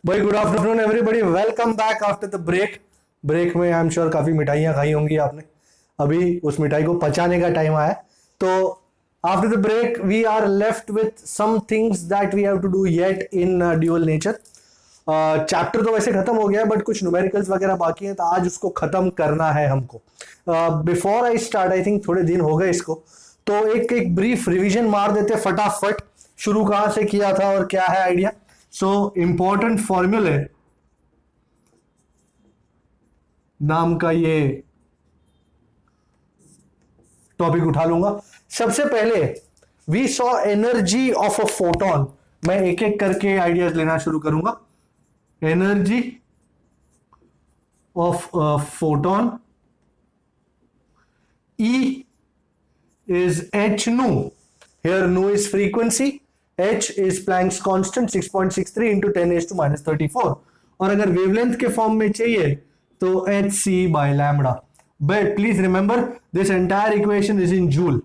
भाई good afternoon everybody, welcome back after the break में I am sure काफी मिठाइयाँ खाई होंगी आपने। अभी उस मिठाई को पचाने का टाइम आया। तो after the break we are left with some things that we have to do yet in dual nature. Chapter तो वैसे खत्म हो गया है बट कुछ न्यूमेरिकल्स वगैरह बाकी हैं, तो आज उसको खत्म करना है हमको। Before I start, I think थोड़े दिन हो गए इसको, तो एक ब्रीफ रिवीजन मार देते फटाफट। शुरू कहां से किया था और क्या है आइडिया। सो इंपॉर्टेंट फॉर्मूले नाम का ये टॉपिक उठा लूंगा। सबसे पहले we saw energy of a photon. मैं एक एक करके आइडियाज लेना शुरू करूंगा। Energy of a photon, E is h nu. Here nu is frequency, h is Planck's constant 6.63 into 10 raised to minus 34। और अगर वेवलेंथ के फॉर्म में चाहिए तो hc by lambda। But please remember this entire equation is in joule.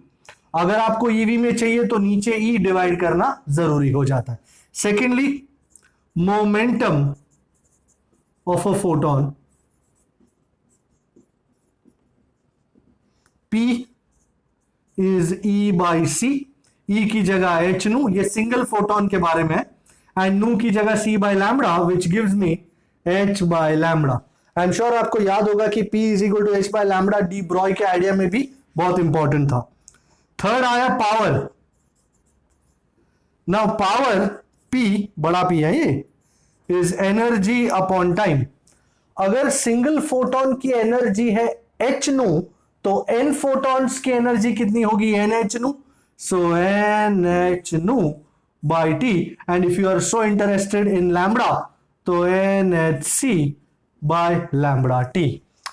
अगर आपको EV में चाहिए तो नीचे E डिवाइड करना जरूरी हो जाता है। Secondly, momentum of a photon P is E by C। E की जगह h nu, ये सिंगल फोटोन के बारे में, एंड nu की जगह C by lambda which gives me h by lambda। I am sure आपको याद होगा कि P is equal to h by lambda de Broglie के आइडिया में भी बहुत इंपॉर्टेंट था। थर्ड आया पावर। नाउ पावर P, बड़ा P है ये, इज एनर्जी अपॉन टाइम। अगर सिंगल फोटोन की एनर्जी है h nu तो n फोटॉन्स की एनर्जी कितनी होगी, nh nu। So nh nu by t, and if you are so interested in lambda तो nhc by lambda t।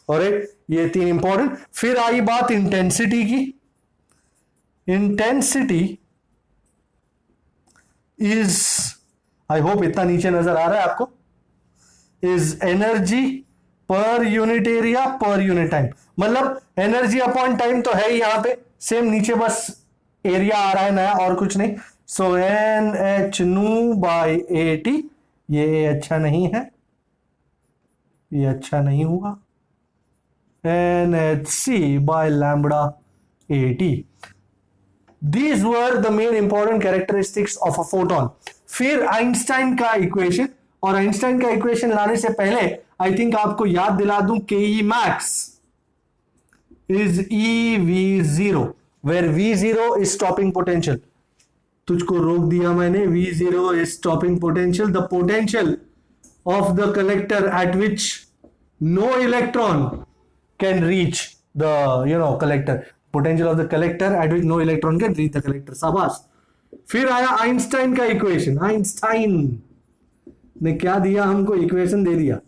Alright, ये तीन इंपॉर्टेंट। फिर आई बात इंटेंसिटी की। इंटेंसिटी इज, आई होप इतना नीचे नजर आ रहा है आपको, is energy per unit area per unit time. मतलब एनर्जी अपॉन टाइम तो है ही यहां पे, सेम नीचे बस एरिया आ रहा है नया और कुछ नहीं। सो NH nu बाई AT, ये अच्छा नहीं है, ये अच्छा नहीं हुआ। NHc by lambda AT। These were the main important characteristics of a photon। फिर आइंस्टाइन का इक्वेशन, और आइंस्टाइन का इक्वेशन लाने से पहले आई थिंक आपको याद दिला दूं के max is EV0, where V0 is stopping potential. तुझको रोक दिया मैंने, V0 is stopping potential, the potential of the collector at which no electron can reach the collector. Potential of the collector at which no electron can reach the collector. शाबाश। फिर आया Einstein का equation. Einstein ने क्या दिया हमको, equation दे दिया।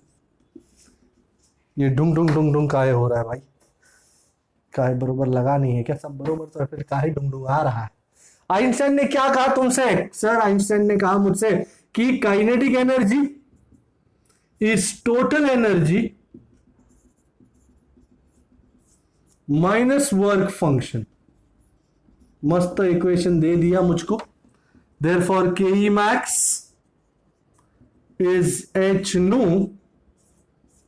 ये डुंग डुंग डुंग डुंग काहे हो रहा है भाई, काहे बरोबर लगा नहीं है क्या, सब बरोबर तो फिर काहे डुंग डुंग आ रहा है। आइंस्टाइन ने क्या कहा तुमसे, सर आइंस्टाइन ने कहा मुझसे कि kinetic energy is total energy minus work function. मस्त इक्वेशन दे दिया मुझको। देयरफॉर के max is h nu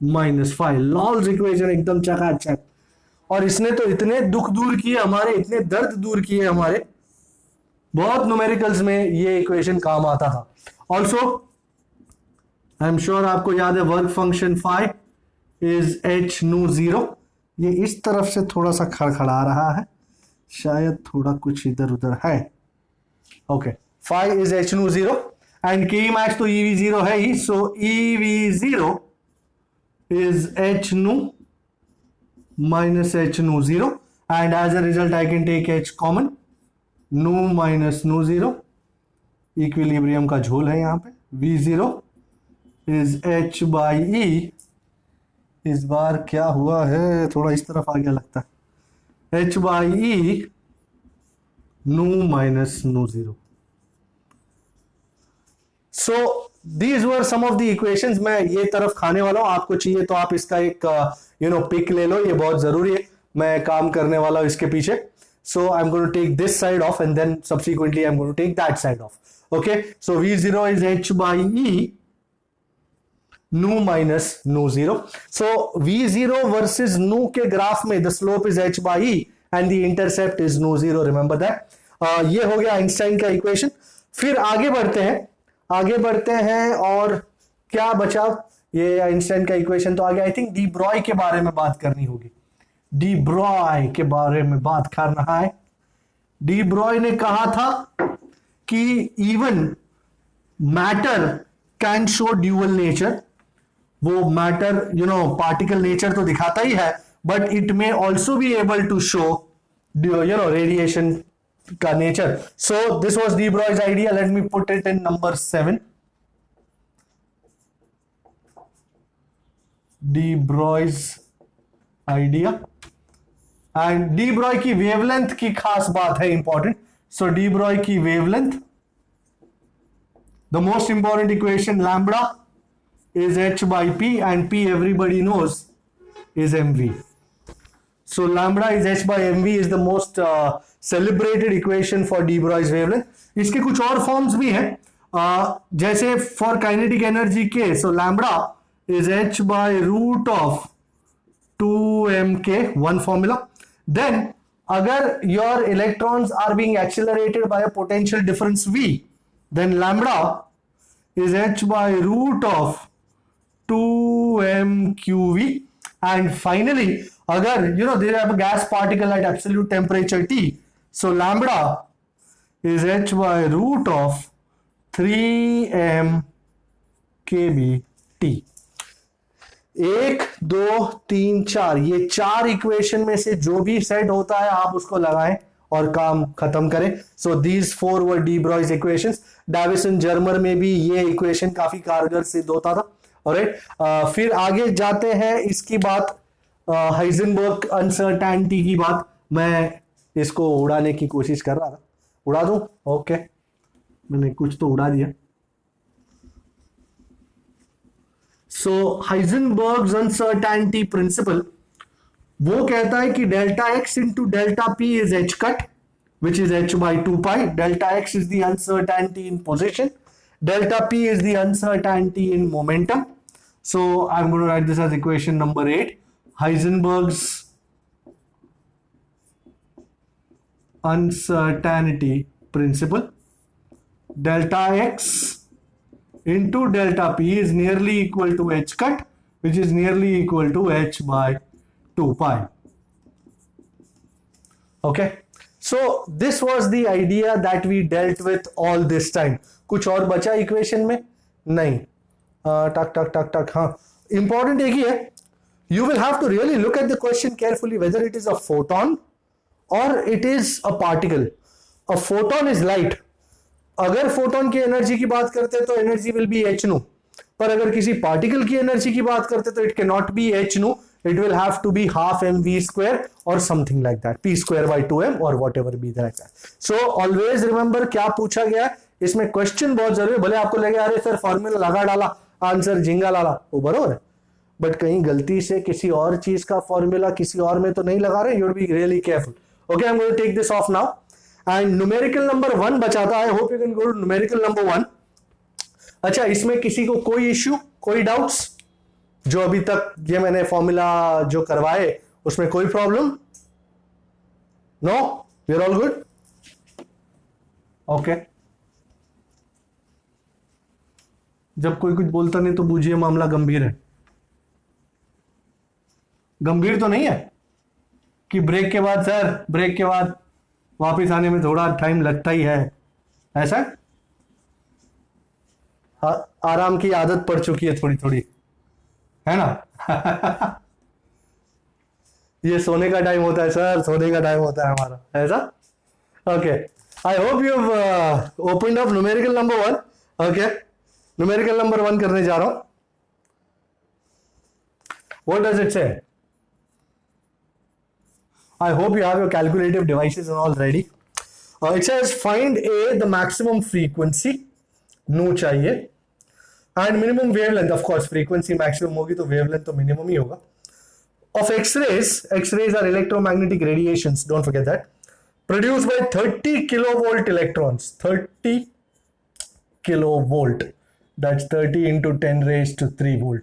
minus 5। Lols equation एकदम चकाचक। और इसने तो इतने दुख दूर किए हमारे, इतने दर्द दूर किए हमारे, बहुत न्यूमेरिकल्स में ये इक्वेशन काम आता था। ऑल्सो आई एम श्योर आपको याद है work function phi is h nu 0। ये इस तरफ से थोड़ा सा खड़खड़ा रहा है, शायद थोड़ा कुछ इधर उधर है। Okay, phi is h nu 0 and K max तो EV0 है ही। So EV0 is h nu minus h nu 0, and as a result I can take h common, nu minus nu 0। Equilibrium का झोल है यहाँ पे। V0 is h by E। इस बार क्या हुआ है, थोड़ा इस तरफ आ गया लगता है। h by E nu minus nu 0। So these were some of the equations. मैं ये तरफ खाने वाला हूं, आपको चाहिए तो आप इसका एक पिक ले लो, ये बहुत जरूरी है। मैं काम करने वाला हूं इसके पीछे। So I am going to take this side off and then subsequently I am going to take that side off. Okay, so V0 is h by E nu minus nu zero. So V0 versus nu के graph में the slope is h by E and the intercept is nu zero. Remember that. ये हो गया Einstein का equation. फिर आगे बढ़ते हैं और क्या बचा? ये आइंस्टाइन का इक्वेशन तो आ गया. आई थिंक डी ब्रॉय के बारे में बात करनी होगी. डी ब्रॉय के बारे में बात करना है. डी ब्रॉय ने कहा था कि even matter can show dual nature. वो मैटर पार्टिकल नेचर तो दिखाता ही है, but it may also be able to show radiation का nature. So this was de Broglie's idea. Let me put it in number 7. De Broglie's idea. And de Broglie की wavelength की खास बात है, इंपॉर्टेंट. सो डी ब्रॉय की wavelength, the most important equation lambda is h by p, and p everybody knows is mv. So lambda is h by mv is the most celebrated equation for de Broglie's wavelength. इसके कुछ और forms भी हैं, जैसे for kinetic energy के. So lambda is h by root of 2mk, one formula. Then अगर your electrons are being accelerated by a potential difference v, then lambda is h by root of 2mqv. And finally, agar they have a gas particle at absolute temperature T, so lambda is h by root of 3m kBT. 1 2 3 4 ये 4 equation में से जो भी set होता है आप उसको लगाएं और काम खत्म करें. So these 4 were de Broglie's equations. Davisson Germer में भी ये इक्वेशन काफी कारगर सिद्ध होता था. ऑलराइट, फिर आगे जाते हैं. इसकी बात हाइजेनबर्ग अनसर्टेनिटी की बात, मैं इसको उड़ाने की कोशिश कर रहा था. उड़ा दूं? ओके, मैंने कुछ तो उड़ा दिया. सो हाइजेनबर्ग्स अनसर्टेनिटी प्रिंसिपल वो कहता है कि delta x into delta P is H cut, which is h by 2 pi. Delta x is the uncertainty in position, delta p is the uncertainty in momentum. So I'm going to write this as equation number 8. Heisenberg's uncertainty principle. Delta x into delta p is nearly equal to h cut, which is nearly equal to h by 2 pi. Okay. So this was the idea that we dealt with all this time. कुछ और बचा equation में? नहीं. टक टक टक टक. हाँ, इंपॉर्टेंट एक ही है. You will have to really look at the question carefully whether it is a photon और it is a particle. A photon is light. अगर फोटोन की एनर्जी की बात करते तो एनर्जी विल बी एच नु, पर अगर किसी पार्टिकल की एनर्जी की बात करते तो it can not be H नु, it will have to be half mv square or something like that, p square by 2m or whatever be like that. So always remember क्या पूछा गया है. इसमें क्वेश्चन बहुत जरूरी है. भले आपको लगे अरे सर फॉर्मूला लगा डाला, आंसर झिंगा लाला, वो बरोबर है, बट कहीं गलती से किसी और चीज का फॉर्मूला किसी और में तो नहीं लगा रहे. You be really careful. Okay, I am going to take this off now. And numerical number 1 बचा था. I hope you can go to numerical number 1. अच्छा, इसमें किसी को कोई इश्यू, कोई डाउट्स? जो अभी तक ये मैंने फॉर्मूला जो करवाए उसमें कोई problem? No, we are all good. Okay, जब कोई कुछ बोलता नहीं तो बूझिए मामला गंभीर है. गंभीर तो नहीं है कि ब्रेक के बाद सर, ब्रेक के बाद वापस आने में थोड़ा टाइम लगता ही है, ऐसा? आराम की आदत पड़ चुकी है थोड़ी थोड़ी, है ना? ये सोने का टाइम होता है सर, सोने का टाइम होता है हमारा, ऐसा? Okay, I hope you have opened up numerical number 1. Okay, numerical number 1 करने जा रहा हूं. What does it say? I hope you have your calculative devices and all ready. It says find a the maximum frequency, nu चाहिए, and minimum wavelength. Of course frequency maximum होगी तो wavelength तो minimum ही होगा. Of X-rays, X-rays are electromagnetic radiations, don't forget that, produced bye 30 kilovolt electrons. 30 kilovolt That's 30 into 10 raised to 3 volt.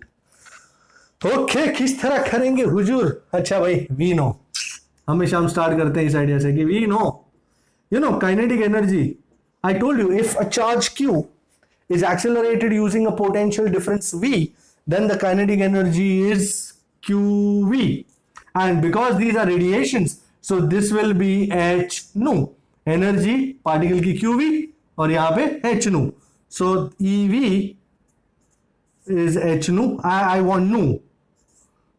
Okay किस तरह करेंगे हुजूर? अच्छा भाई, वी नो, हमेशा हम स्टार्ट करते हैं इस आइडिया से कि we know, you know, kinetic energy. I told you, if a charge q is accelerated using a potential difference v, then the kinetic energy is qv. And because these are radiations, so this will be h nu. Energy particle की qv और यहाँ पे h nu. So ev is h nu. I want nu.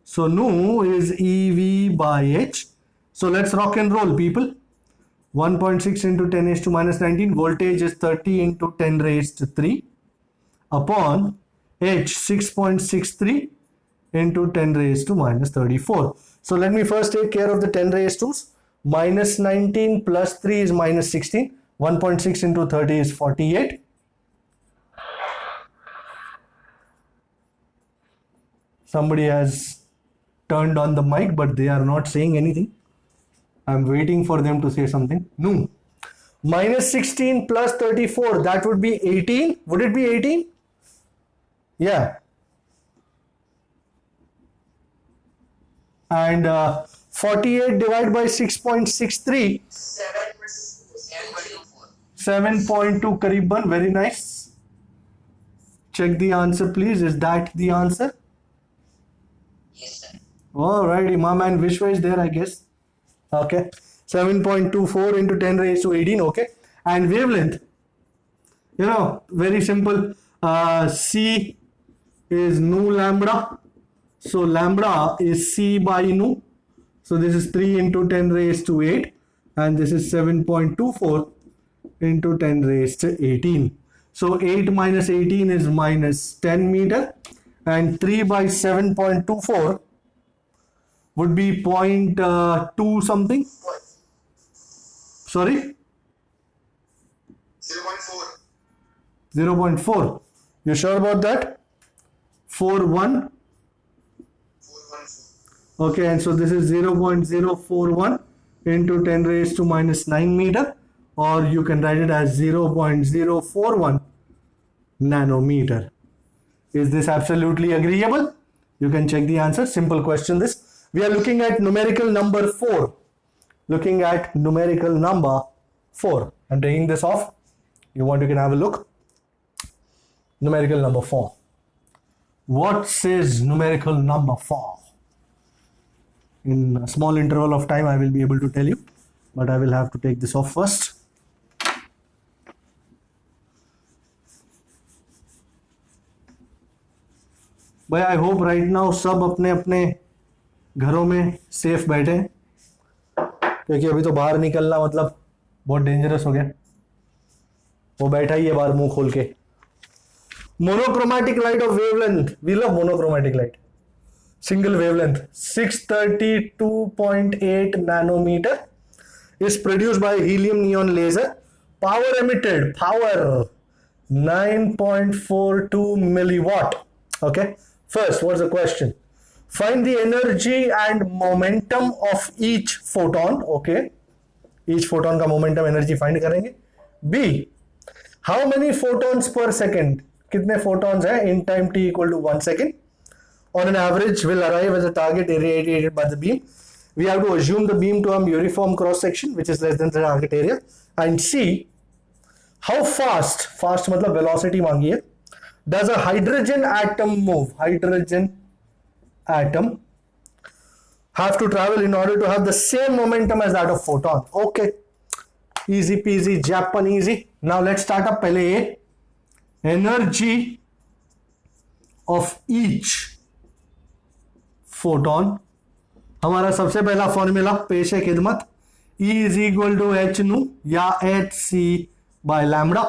So nu is ev by h. So let's rock and roll, people. 1.6 into 10 raised to minus 19. Voltage is 30 into 10 raised to 3 upon h 6.63 into 10 raised to minus 34. So let me first take care of the 10 raised to. Minus 19 plus 3 is minus 16. 1.6 into 30 is 48. Somebody has turned on the mic, but they are not saying anything. I'm waiting for them to say something. No. Minus 16 plus 34, that would be 18. Would it be 18? Yeah. And 48 divided by 6.63. 7.2 Kariban. Very nice. Check the answer, please. Is that the answer? Yes, sir. Alrighty, my man Vishwa is there, I guess. Okay, 7.24 into 10 raised to 18. Okay, and wavelength, you know, very simple. C is nu lambda, so lambda is c by nu. So this is 3 into 10 raised to 8, and this is 7.24 into 10 raised to 18. So 8 minus 18 is minus 10 meter, and 3 by 7.24 would be 0.2 something. Sorry? 0.4. 0.4. You sure about that? 41. 414. Okay, and so this is 0.041 into 10 raised to minus 9 meter, or you can write it as 0.041 nanometer. Is this absolutely agreeable? You can check the answer. Simple question this. We are looking at numerical number 4. Looking at numerical number 4. I'm taking this off. You want, you can have a look. Numerical number 4. What says numerical number 4? In a small interval of time, I will be able to tell you, but I will have to take this off first. But I hope right now सब अपने अपने घरों में safe बैठे हैं, क्योंकि अभी तो बाहर निकलना मतलब बहुत डेंजरस हो गया. वो बैठा ही है बाहर मुंह खोल के. Monochromatic light of wavelength. We love monochromatic light. Single wavelength 632.8 nanometer is produced by helium neon laser. Power emitted, power 9.42 milliwatt. Okay. First, what's the question? Find the energy and momentum of each photon. Okay. Each photon का momentum energy find करेंगे. B. How many photons per second? कितने photons हैं in time t equal to 1 second? On an average will arrive as a target irradiated by the beam. We have to assume the beam to have uniform cross section which is less than the target area. And C. How fast? Fast मतलब velocity मांगी है. Does a hydrogen atom move? Hydrogen atom have to travel in order to have the same momentum as that of photon. Okay. Easy peasy, Japaneasy. Now let's start up. पहले ये energy of each photon. हमारा सबसे पहला formula पेश है खिदमत. E is equal to h nu या hc by lambda,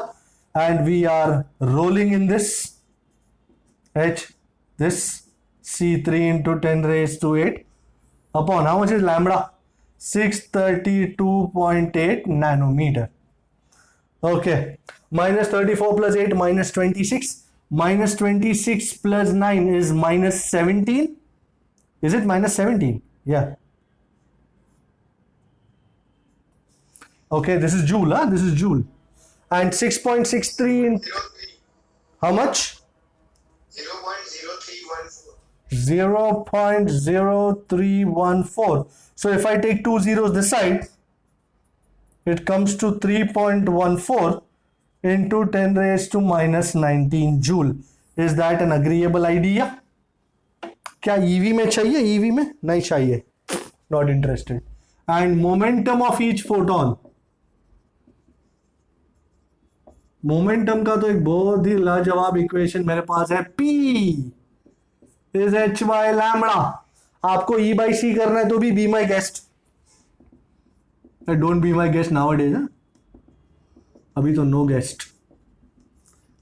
and we are rolling in this h, this c3 into 10 raised to 8 upon how much is lambda? 632.8 nanometer. Okay, minus 34 plus 8 minus 26. Minus 26 plus 9 is minus 17. Is it minus 17? Yeah. Okay, this is joule, huh? This is joule. And 6.63 in 03. How much? 0.0314. 0.0314. So if I take two zeros this side, it comes to 3.14 into 10 raised to minus 19 joule. Is that an agreeable idea? क्या EV में चाहिए? EV में नहीं चाहिए. Not interested. And momentum of each photon. Momentum का तो एक बहुत ही लाजवाब इक्वेशन मेरे पास है. P is h by lambda. आपको E by C करना है तो भी be my guest. Don't be my guest nowadays. अभी तो no guest.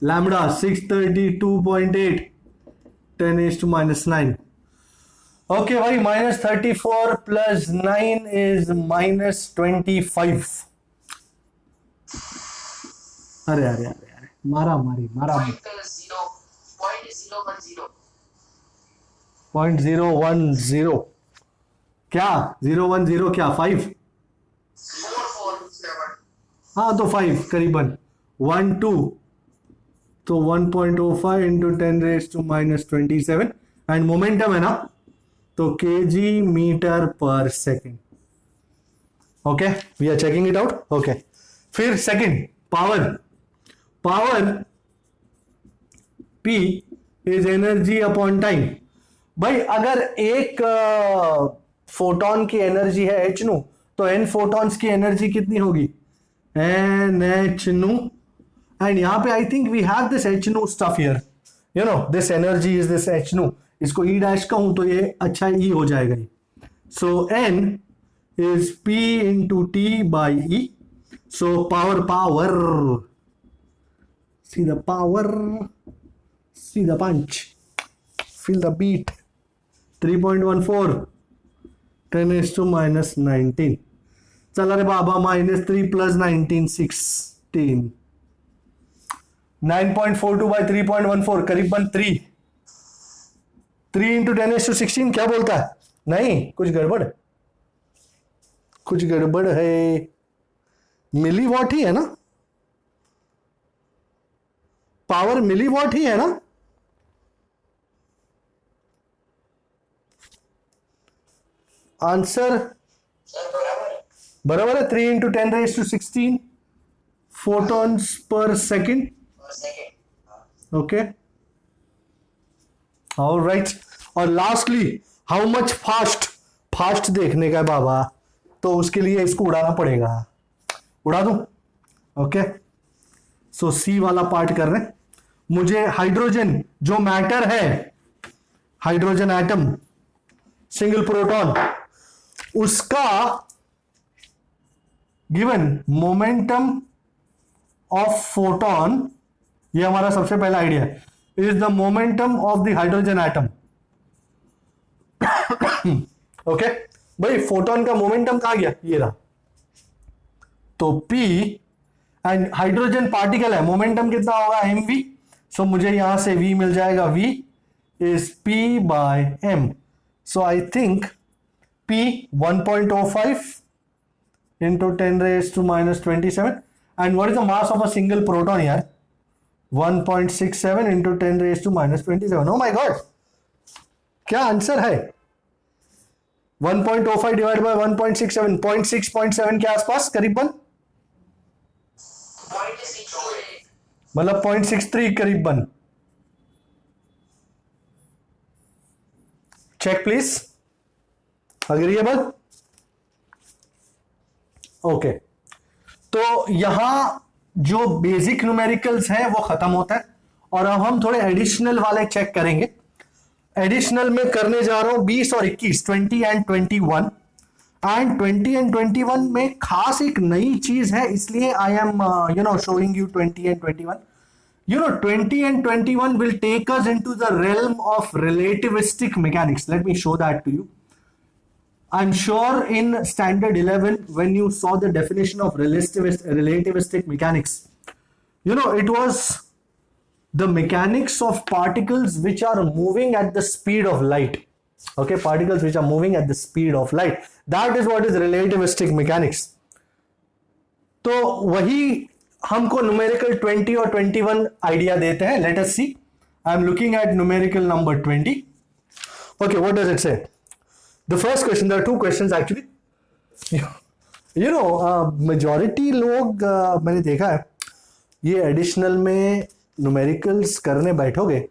Lambda 632.8 10 is to minus 9. Okay भाई, minus 34 plus 9 is minus 25. अरे अरे अरे अरे मारा 0.010 क्या 010 क्या 5? 447. हाँ तो 5 करीबन 1 2 तो 1.05 into 10 raised to minus 27 and momentum है ना तो kg metre per second. Okay we are checking it out. Okay फिर second power P is energy upon time. भाई अगर एक फोटोन की एनर्जी है h नु तो n फोटॉन्स की एनर्जी कितनी होगी? n h नु. एंड यहां पे I think we have this h nu stuff here. You know this energy is this h nu. इसको E डैश कहूं तो ये अच्छा E हो जाएगा. सो n is P into T by E. So power see the power, see the punch, feel the beat. 3.14 10 is to minus 19. चला रे बाबा -3 plus 19 16. 9.42 by 3.14 करीबन 3 into 10 is to 16. क्या बोलता है? नहीं कुछ गड़बड़ है. मिली वॉट ही है ना? पावर मिली वॉट ही है ना? आंसर बराबर है. 3 into 10 raised to 16 photons per second. Okay alright. और लास्टली हाउ मच फास्ट देखने का है बाबा, तो उसके लिए इसको उड़ाना पड़ेगा. उड़ा दूं? ओके सो सी वाला पार्ट कर रहे हैं. मुझे हाइड्रोजन जो मैटर है, हाइड्रोजन एटम सिंगल प्रोटॉन, उसका गिवन मोमेंटम ऑफ फोटॉन, ये हमारा सबसे पहला आइडिया है, is the momentum of the hydrogen atom. Okay भाई फोटॉन का मोमेंटम कहां गया? ये रहा. तो P एंड हाइड्रोजन पार्टिकल है, मोमेंटम कितना होगा? mv. सो मुझे यहां से v मिल जाएगा. v is p by m. So I think p 1.05 into 10 raised to minus 27. And what is the mass of a single proton here? 1.67 into 10 raised to minus 27. Oh my god, क्या answer है? 1.05 divide by 1.67, 0.6.7 के आसपास करीबन, मतलब 0.63 करीबन. Check please. Agreeable? Okay तो यहां जो बेसिक न्यूमेरिकल्स है वो खत्म होता है और अब हम थोड़े एडिशनल वाले चेक करेंगे. एडिशनल में करने जा रहा हूं 20 और 21, 20 एंड 21. एंड 20 एंड 21 में खास एक नई चीज है, इसलिए I am showing you 20 and 21. 20 and 21 will take us into the realm of relativistic mechanics. Let me show that to you. I'm sure in standard 11 when you saw the definition of relativistic mechanics, it was the mechanics of particles which are moving at the speed of light. Okay, particles which are moving at the speed of light. That is what is relativistic mechanics. तो वही हमको numerical 20 और 21 idea देते हैं. Let us see. I am looking at numerical number 20. Okay, what does it say? The first question, there are two questions actually. You know, majority लोग मैंने देखा है, ये एडिशनल में न्यूमेरिकल्स करने बैठोगे,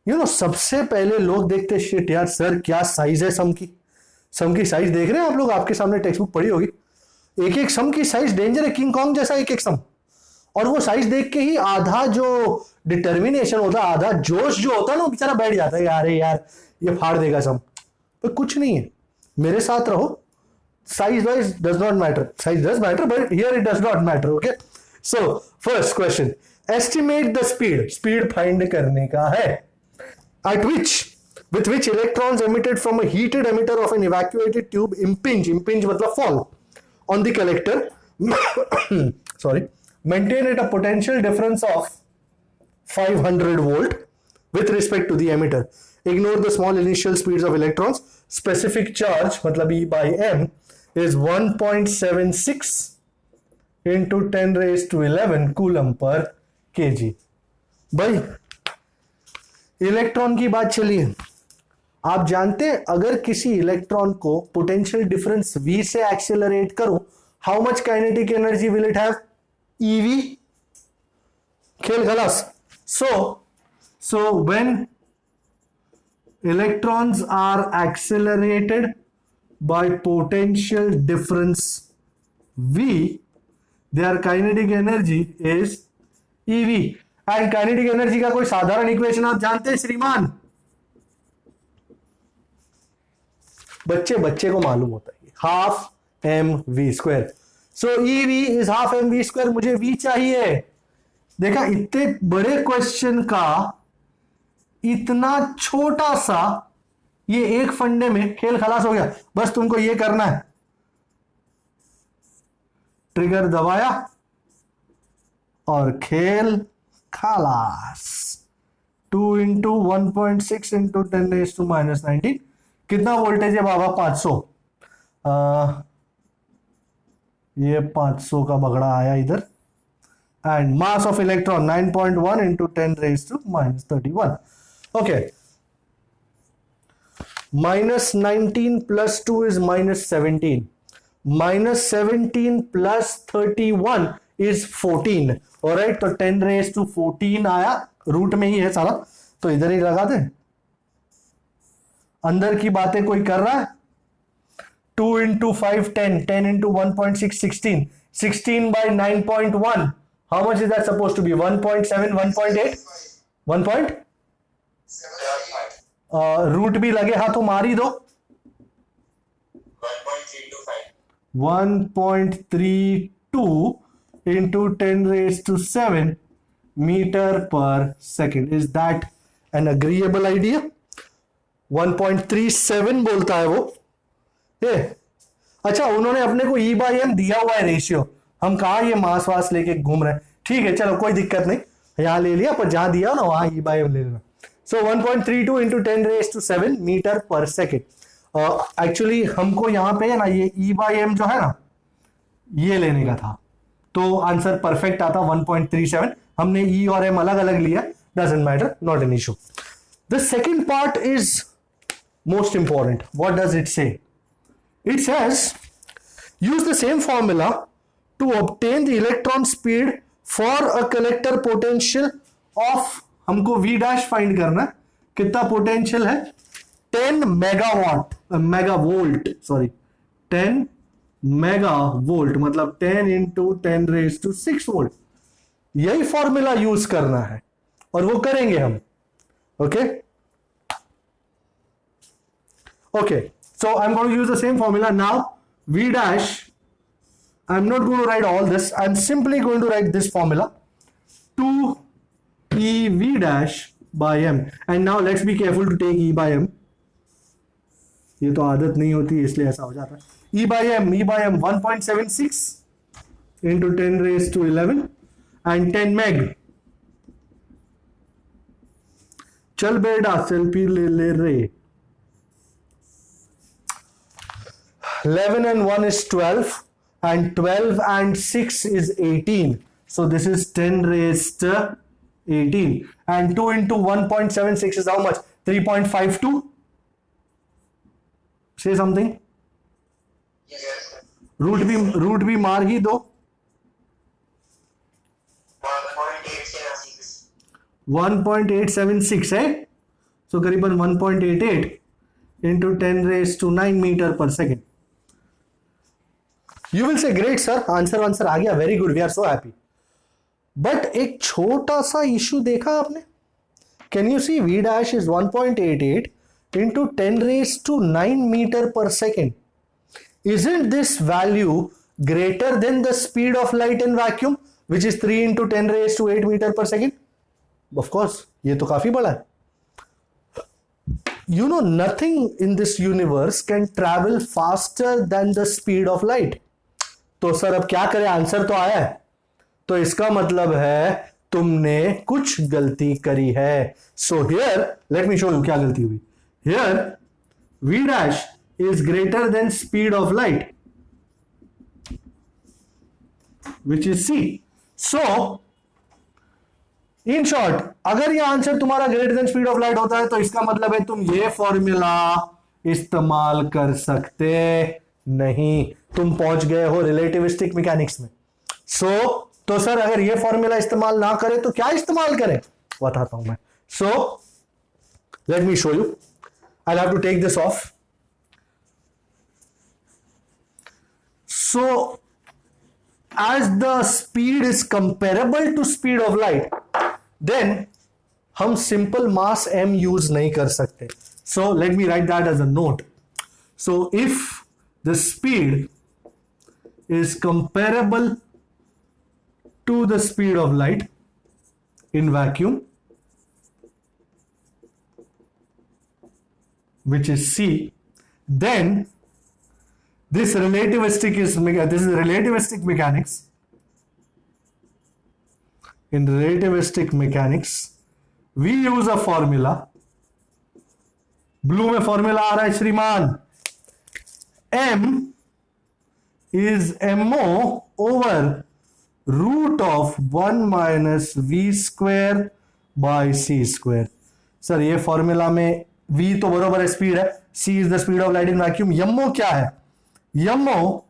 यू नो, सबसे पहले लोग देखते शिट यार सर क्या साइज है सम की. सम की साइज देख रहे हैं आप लोग, आपके सामने टेक्स्ट बुक पड़ी होगी. एक एक सम की साइज डेंजर है, किंग कॉन्ग जैसा एक एक सम. और वो साइज देख के ही आधा जो डिटर्मिनेशन होता है, आधा जोश जो होता है ना, बेचारा बैठ जाता है यार ये फाड़ देगा सम. तो कुछ नहीं है, मेरे साथ रहो. Size wise does not matter. Size does matter but here it does not matter. Okay, so first question, estimate the speed. Speed find करने का है. At with which electrons emitted from a heated emitter of an evacuated tube impinge मतलब fall on the collector sorry, maintain at a potential difference of 500 volt with respect to the emitter. Ignore the small initial speeds of electrons. Specific charge मतलब E by M is 1.76 into 10 raised to 11 coulomb per kg. भाई electron की बात चलिए. आप जानते हैं अगर किसी इलेक्ट्रॉन को पोटेंशियल डिफरेंस V से एक्सेलरेट करूं, how much kinetic energy will it have? EV. खेल खलास. So when electrons are accelerated by potential difference V, their kinetic energy is EV. And kinetic energy का कोई साधारण इक्वेशन आप जानते हैं श्रीमान? बच्चे को मालूम होता है, half mv². So EV is half mv². मुझे V चाहिए. देखा, इतने बड़े क्वेश्चन का इतना छोटा सा ये एक फंडे में खेल खलास हो गया. बस तुमको ये करना है, ट्रिगर दबाया और खेल खलास. 2 into 1.6 into 10 raised to minus 19. कितना वोल्टेज है बाबा? 500. ये 500 का बगड़ा आया इधर. And mass of electron 9.1 into 10 raised to minus 31. Okay, minus 19 plus 2 is minus 17. Minus 17 plus 31 is 14. Alright, तो 10 raised to 14 आया. रूट में ही है सारा, तो इधर ही लगा दे. अंदर की बातें कोई कर रहा है? 2 into 5 10, 10 into 1.6 16, 16 by 9.1. How much is that supposed to be? 1.7, 1.8, 1. Root भी लगे हाथ तो मार ही दो. 1.32 into 10 raised to 7 meter per second. Is that an agreeable idea? 1.37 बोलता है वो. ये अच्छा, उन्होंने अपने को E by M दिया हुआ है रेशियो. हम कहा ये मास वास लेके घूम रहे हैं. ठीक है, चलो कोई दिक्कत नहीं, यहां ले लिया, पर जहां दिया ना वहां E by M ले लेना. So 1.32 into 10 raised to 7 meter per second. Actually हमको यहाँ पे ना ये E by M जो है ना, ये लेने का था, तो आंसर परफेक्ट आता 1.37. हमने E और M अलग अलग लिया, doesn't matter, not an issue. The second part is most important. What does it say? It says use the same formula to obtain the electron speed for a collector potential of, हमको V dash find करना है. कितना potential है? 10 megavolt, sorry 10 megavolt मतलब 10 into 10 raised to 6 volt. यही formula use करना है और वो करेंगे हम. Okay okay, so I am going to use the same formula now. V dash, I am not going to write all this, I am simply going to write this formula, 2 EV dash by M. And now let's be careful to take E by M. ये तो आदत नहीं होती इसलिए ऐसा हो जाता है. E by M 1.76 into 10 raised to 11 and 10 meg. चल बेटा सेल्फी ले रे. 11 and 1 is 12 and 12 and 6 is 18. So this is 10 raised to 18. And 2 into 1.76 is how much? 3.52? Say something. Yes, sir. Root भी मार ही दो. 1.876. 1.876 है. So करीबन 1.88 into 10 raised to 9 meter per second. You will say, great sir, answer आ गया, very good, we are so happy. But एक छोटा सा इशू देखा आपने? Can you see v dash is 1.88 into 10 raised to 9 meter per second. Isn't this value greater than the speed of light in vacuum, which is 3 into 10 raised to 8 meter per second? Of course, ये तो काफी बड़ा है. You know, nothing in this universe can travel faster than the speed of light. तो sir अब क्या करें, answer तो आया है. तो इसका मतलब है तुमने कुछ गलती करी है. So here let me show you क्या गलती हुई. Here v dash is greater than speed of light, which is c. So in short, अगर ये आंसर तुम्हारा greater than speed of light होता है तो इसका मतलब है तुम ये फॉर्मूला इस्तेमाल कर सकते नहीं, तुम पहुंच गए हो रिलेटिविस्टिक मैकेनिक्स में. तो सर अगर ये फॉर्मूला इस्तेमाल ना करें तो क्या इस्तेमाल करें, बताता हूं मैं. So let me show you. I have to take this off. So as the speed is comparable to speed of light, then हम simple mass m use नहीं कर सकते. So let me write that as a note. So if the speed is comparable to the speed of light in vacuum, which is c, then this is relativistic mechanics. In relativistic mechanics, we use a formula. Blue में formula आ रहा है श्रीमान. m is mo over root of 1 minus v square by c square. Sir ये formula में v तो बराबर है speed है, c is the speed of light in vacuum. mo क्या है? mo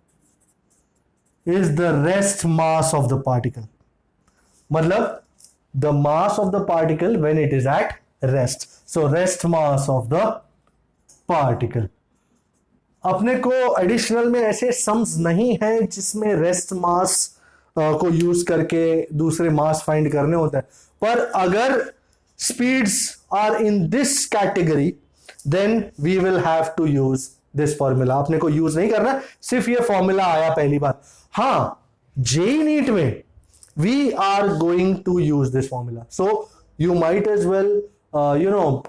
is the rest mass of the particle. मतलब the mass of the particle when it is at rest. So rest mass of the particle. अपने को additional में ऐसे sums नहीं है जिसमें रेस्ट मास को यूज करके दूसरे मास फाइंड करने होता है. पर अगर speeds are in this category then we will have to use this formula. अपने को यूज नहीं करना, सिर्फ ये फॉर्मूला आया पहली बार. हाँ, जेई नीट में we are going to use this formula. So you might as well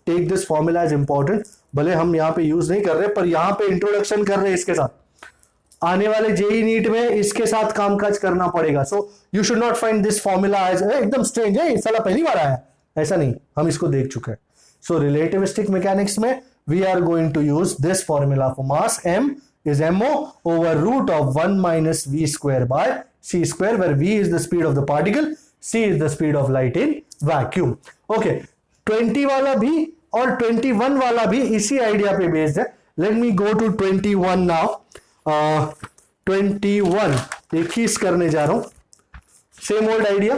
take this formula as important. भले हम यहाँ पे यूज नहीं कर रहे पर यहाँ पे इंट्रोडक्शन कर रहे हैं इसके साथ. आने वाले जेई नीट में इसके साथ कामकाज करना पड़ेगा. So you should not find this formula as एकदम स्ट्रेंज है, साला पहली बार आया, ऐसा नहीं, हम इसको देख चुके हैं. सो रिलेटिविस्टिक मैकेनिक्स में we are going to use this formula for mass. M is mo over root of 1 minus v square by c square, where v is the speed of the particle, c is the speed of light in vacuum. Okay, 20 वाला भी और 21 वाला भी इसी idea पे based है. Let me go to 21 now. 21 एक ही करने जा रहा हूं. Same old idea.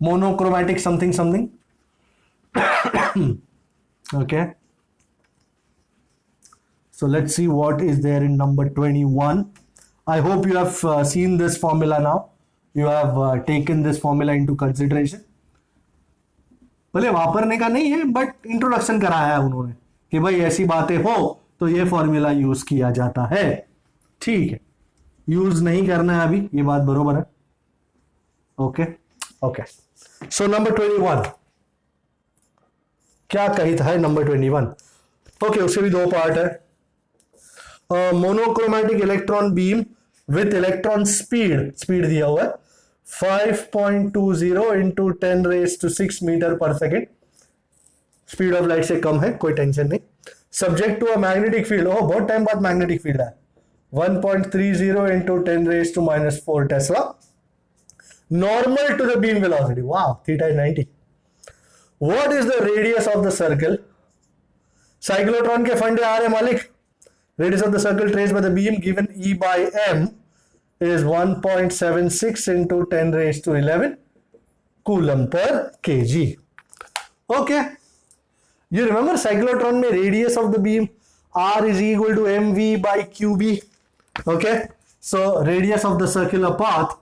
Monochromatic something something. Okay, so let's see what is there in number 21. I hope you have seen this formula now. You have taken this formula into consideration. भले वापरने का नहीं है बट इंट्रोडक्शन कराया है उन्होंने कि भाई ऐसी बातें हो तो ये फॉर्मूला यूज किया जाता है. ठीक है, यूज नहीं करना है अभी, ये बात बरोबर है. ओके. सो नंबर 21 क्या कहित है. नंबर 21 ओके, उसके भी दो पार्ट है. Monochromatic electron beam with electron speed दिया हुआ है 5.20 into 10 raise to 6 metre per second. Speed of light से कम है, कोई टेंशन नहीं. Subject to a magnetic field, oh बहुत टाइम बाद मैग्नेटिक फील्ड है. 1.30 into 10 raise to -4 tesla. normal to the beam velocity. Wow, theta is 90. What is the radius of the circle? Cyclotron के फंडे आ रहे मालिक. Radius of the circle traced by the beam given E by m is 1.76 into 10 raised to 11 coulomb per kg. Okay. You remember cyclotron में radius of the beam R is equal to mv by qb. Okay. So radius of the circular path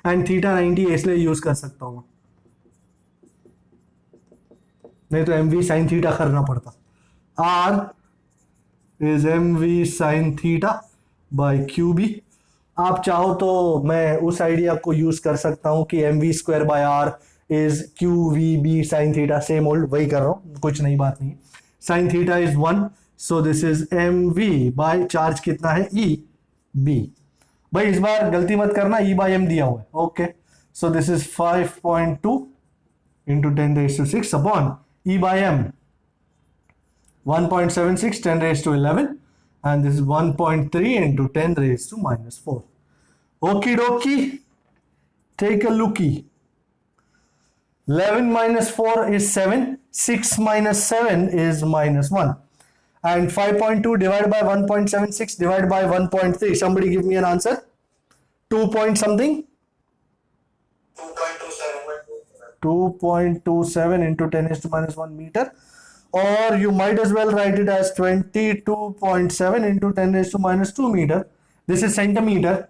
and theta 90 इसलिए use कर सकता हूं, नहीं तो mv sin theta करना पड़ता. R is mv sin theta by qb. आप चाहो तो मैं उस आइडिया को यूज कर सकता हूं कि mv square by r is qvb sin theta. Same old वही कर रहा हूं, कुछ नई बात नहीं. sin theta is 1, so this is mv by charge कितना है e b. भाई इस बार गलती मत करना, e by m दिया हुआ है. Okay, so this is 5.2 into 10 raised to 6 upon e by m 1.76 10 raised to 11, and this is 1.3 into 10 raised to minus 4. Okie dokie, take a lookie. 11 minus 4 is 7, 6 minus 7 is minus 1, and 5.2 divided by 1.76 divided by 1.3. Somebody give me an answer. 2 point something. 2.27 into 10 raised to minus 1 meter, or you might as well write it as 22.7 into 10 raised to minus 2 meter. This is centimeter.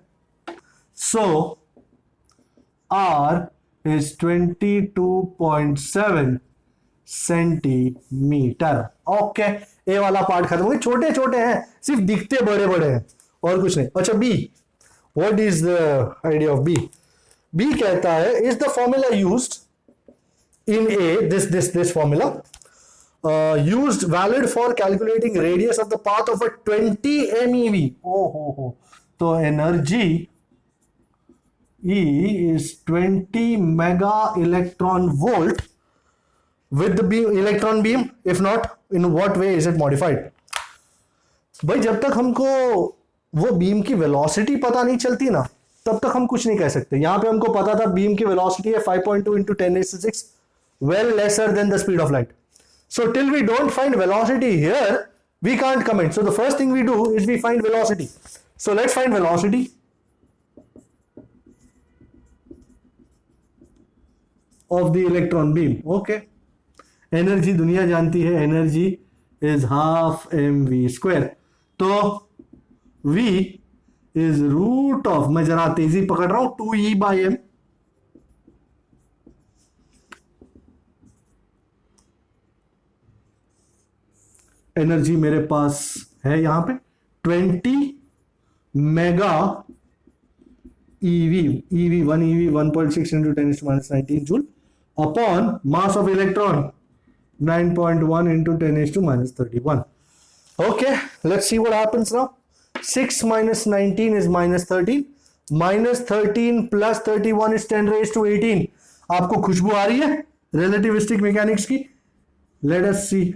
So R is 22.7 centimetre. Okay, A वाला part खत्म हो गया. छोटे छोटे हैं, सिर्फ दिखते बड़े बड़े हैं और कुछ नहीं. अच्छा, B, what is the idea of B? B कहता है is the formula used in a, this formula used valid for calculating radius of the path of a 20 MeV. Oh. तो energy E is 20 mega electron volt with the beam, electron beam. If not, in what way is it modified? भाई जब तक हमको वो beam की velocity पता नहीं चलती ना, तब तक हम कुछ नहीं कह सकते. यहां पे हमको पता था बीम की वेलोसिटी है 5.2 into 10 raised to 6, well lesser than the speed of light. So till we don't find velocity here, we can't comment. So the first thing we do is we find velocity. So let's find velocity. Of the electron beam. Okay. Energy दुनिया जानती है, energy is half mv square. तो v is root of, मैं जरा तेजी पकड़ रहा हूं, 2e by m. एनर्जी मेरे पास है यहां पे 20 mega EV, 1 EV 1.6 into 10 to minus 19 joule upon mass of electron 9.1 into 10 to minus 31. Okay, let's see what happens now. 6 minus 19 is minus 13. Minus 13 plus 31 is 10 raised to 18. आपको खुशबू आ रही है relativistic mechanics की? Let us see.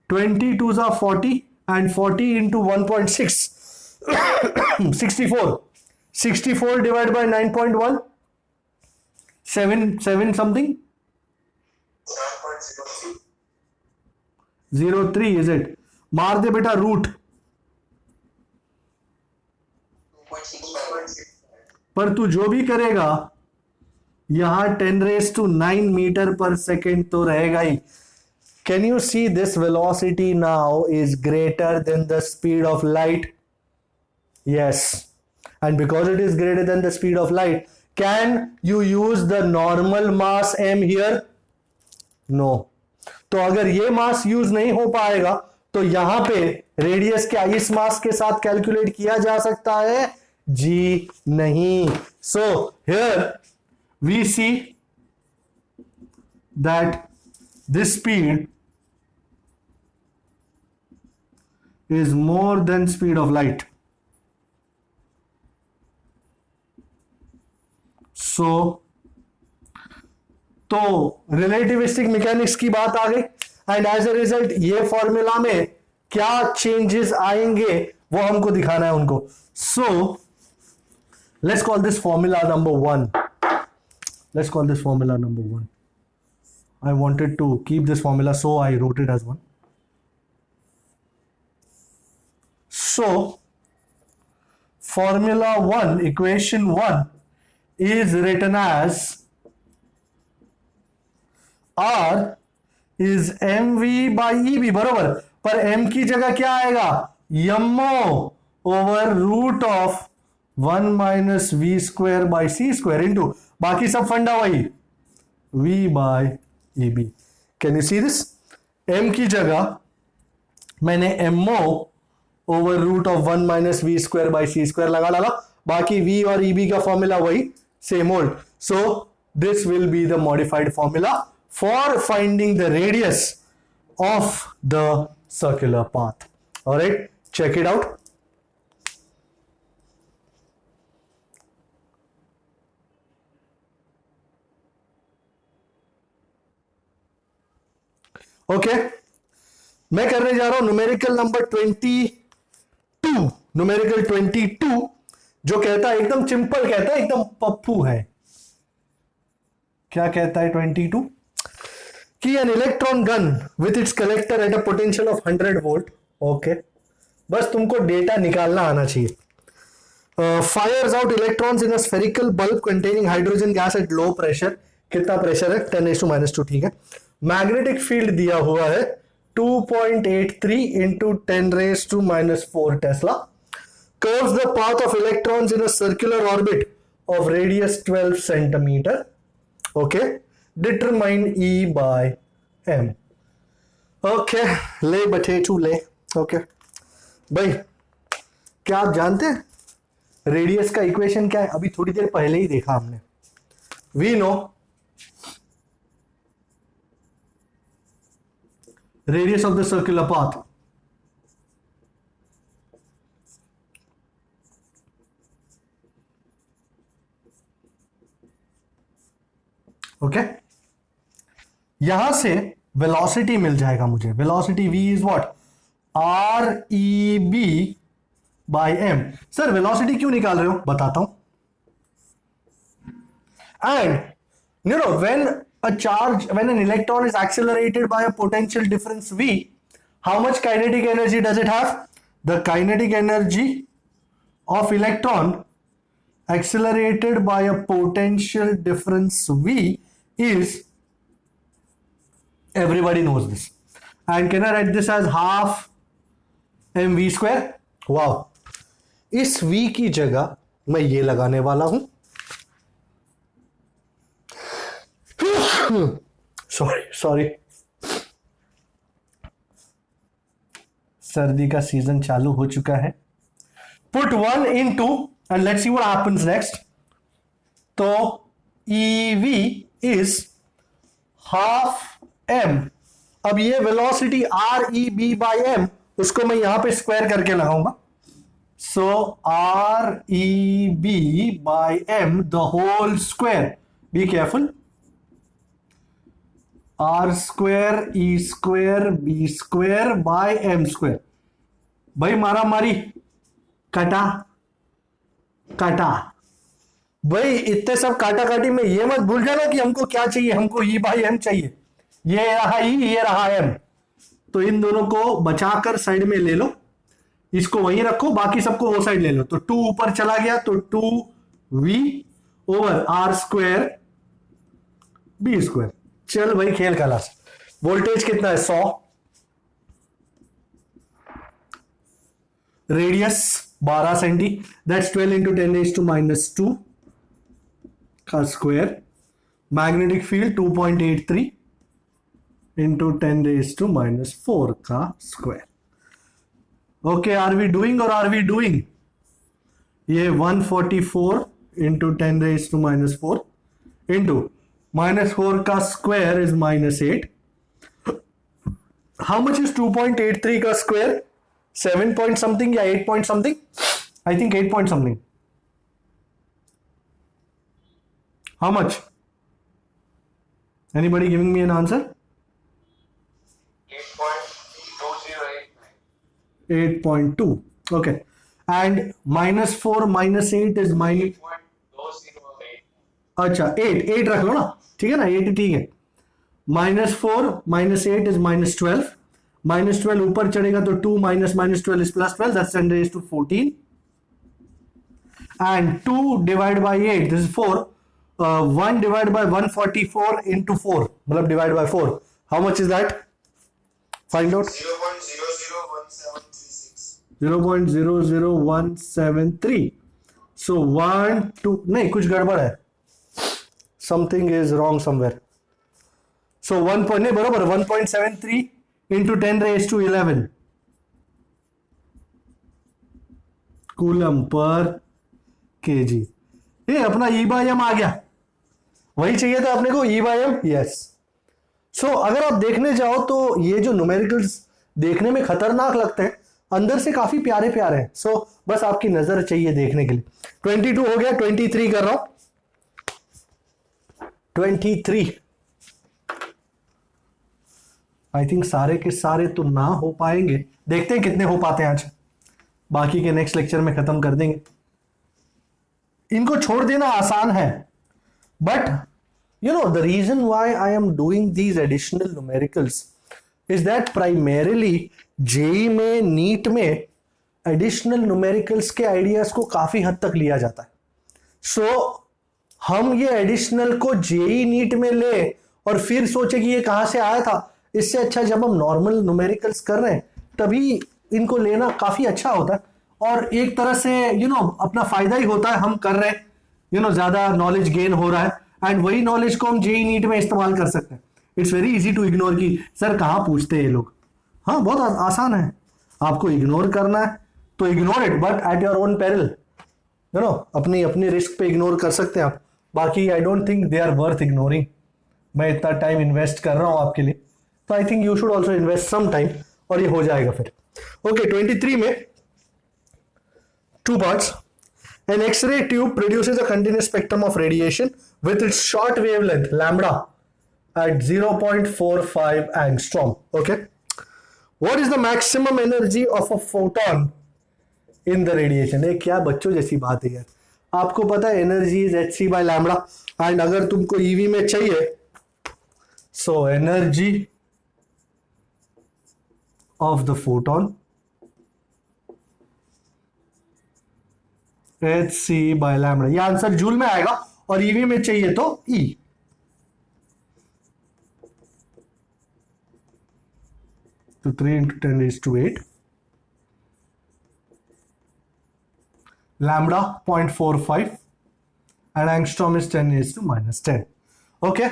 22s are 40 and 40 into 1.6 64. 64 divided by 9.1 7 something 03 is it? मार दे बेटा root. पर तू जो भी करेगा यहां 10 raised to 9 metre per second तो रहेगा ही. Can you see this velocity now is greater than the speed of light? Yes. And because it is greater than the speed of light, can you use the normal mass m here? No. तो अगर ये मास use नहीं हो पाएगा तो यहां पे radius क्या इस मास के साथ कैलकुलेट किया जा सकता है? जी नहीं. So here we see that this speed is more than speed of light. So तो रिलेटिविस्टिक मैकेनिक्स की बात आ गई एंड एज अ रिजल्ट ये फॉर्मूला में क्या चेंजेस आएंगे वो हमको दिखाना है उनको. सो Let's call this formula number 1. Let's call this formula number 1. I wanted to keep this formula, so I wrote it as 1. So, formula 1, equation 1 is written as R is mv by eb, बरोबर, पर m की जगह क्या आएगा, mo over root of 1 minus v square by c square into बाकी सब फंडा वही v by eb. Can you see this? m की जगह मैंने mo over root of 1 minus v square by c square लगा डाला, बाकी v और eb का फॉर्मूला वही same old. So this will be the modified formula for finding the radius of the circular path. All right, check it out. Okay, मैं करने जा रहा हूं न्यूमेरिकल नंबर 22. न्यूमेरिकल 22 जो कहता है, एकदम सिंपल कहता है, एकदम पप्पू है. क्या कहता है 22? कि an electron gun with its collector at a potential of 100 volt. Okay, बस तुमको डेटा निकालना आना चाहिए. Fires out electrons in a spherical bulb containing hydrogen gas at low pressure. कितना प्रेशर है? 10⁻². ठीक है. मैग्नेटिक फील्ड दिया हुआ है 2.83 into 10⁻⁻4 Tesla. Curves the path of electrons in a circular orbit of radius 12 centimeter. Okay. Determine E by M. Okay, ले बटेटू ले. Okay, भाई क्या आप जानते हैं रेडियस का इक्वेशन क्या है? अभी थोड़ी देर पहले ही देखा हमने. We know radius of the circular path. Okay. यहां से वेलोसिटी मिल जाएगा मुझे. Velocity v is what? R E B by m. Sir velocity क्यों निकाल रहे हो? बताता हूं. And you know when an electron is accelerated by a potential difference v, how much kinetic energy does it have? The kinetic energy of electron accelerated by a potential difference v is, everybody knows this, and can I write this as half mv square? wow, इस v की जगह मैं ये लगाने वाला हूं. Sorry सर्दी का सीजन चालू हो चुका है. Put 1 into and let's see what happens next. तो ev is half m. अब ये velocity R E B by M, उसको मैं यहां पे स्क्वायर करके लगाऊंगा. So R E B by M the whole square. Be careful. R square E square B square by M square. भाई मारा मारी, काटा काटा. भाई इतने सब काटा काटी में ये मत भूल जाना कि हमको क्या चाहिए. हमको ई बाई एम चाहिए. ये रहा ई, ये रहा एम. तो इन दोनों को बचाकर साइड में ले लो. इसको वहीं रखो, बाकी सबको वो साइड ले लो. तो 2 ऊपर चला गया, तो 2v over r square B square. चल भाई खेल खलास. वोल्टेज कितना है? 100. रेडियस 12 सेंटी, दैट्स 12 इंटू 10⁻⁻² का स्क्वायर. मैग्नेटिक फील्ड 2.83 इंटू 10⁻⁻4 का square. Okay, are we doing और आर वी डूइंग? ये 144 इंटू 10⁻⁻4 इंटू -4 का square is -8. How much is 2.83 का स्क्वायर? 7 point something या 8 point something? I think 8 point something. How much? Anybody giving me an answer? 8.208. 8.2. Okay. and -4 -8 is minus, 8.208. अच्छा 8 रख लो ना, ठीक है ना, 8 ठीक है। -4 -8 is -12, -12 ऊपर चढ़ेगा तो 2 -12 is +12, that's 10 raised to 14, and 2 divided by 8, this is 4, 1 divided by 144 into 4, मतलब divide by 4, how much is that? Find out. 0.001736. 0.00173, so 1 2 नहीं, कुछ गड़बड़ है, something is wrong somewhere, so 1 point नहीं, बराबर 1.73 into 10 raised to 11 coulomb per KG. ये अपना ई by M आ गया, वही चाहिए था अपने को, ई बाई एम, यस। सो अगर आप देखने जाओ तो ये जो न्यूमेरिकल्स देखने में खतरनाक लगते हैं, अंदर से काफी प्यारे प्यारे हैं। सो बस आपकी नजर चाहिए देखने के लिए। 22 हो गया, 23 कर रहा हूं, 23। आई थिंक सारे के सारे तो ना हो पाएंगे, देखते हैं कितने हो पाते हैं आज, बाकी के नेक्स्ट लेक्चर में खत्म कर देंगे। इनको छोड़ देना आसान है, but you know the reason why I am doing these additional numericals is that primarily JEE में नीट में एडिशनल न्यूमेरिकल्स के आइडियाज को काफी हद तक लिया जाता है। सो हम ये एडिशनल को JEE नीट में ले और फिर सोचे कि ये कहां से आया था, इससे अच्छा जब हम नॉर्मल न्यूमेरिकल्स कर रहे हैं तभी इनको लेना काफी अच्छा होता है, और एक तरह से अपना फायदा ही होता है, हम कर रहे हैं, ज्यादा नॉलेज गेन हो रहा है, एंड वही नॉलेज को हम JEE नीट में इस्तेमाल कर सकते हैं। It's very easy to ignore कि सर कहाँ पूछते हैं ये लोग, हाँ बहुत आसान है, आपको इग्नोर करना है तो ignore it, but at your own peril, अपनी अपनी रिस्क पे इग्नोर कर सकते हैं आप। बाकी I don't think they are worth ignoring, मैं इतना टाइम इन्वेस्ट कर रहा हूं आपके लिए, तो I think you should also invest some time, और ये हो जाएगा फिर। ओके 23 में 2 parts. An X-ray tube produces a continuous spectrum of radiation with its short wavelength lambda at 0.45 angstrom. Okay. What is the maximum energy of a photon in the radiation? ये क्या बच्चों जैसी बात है यार, आपको पता है energy is hc by lambda, and अगर तुमको ईवी में चाहिए, so energy of the photon hc by lambda, ये आंसर जूल में आएगा, और ईवी में चाहिए तो E। तो 3 into 10 raised to 8, lambda 0.45, and angstrom is 10 raised to -10. Okay,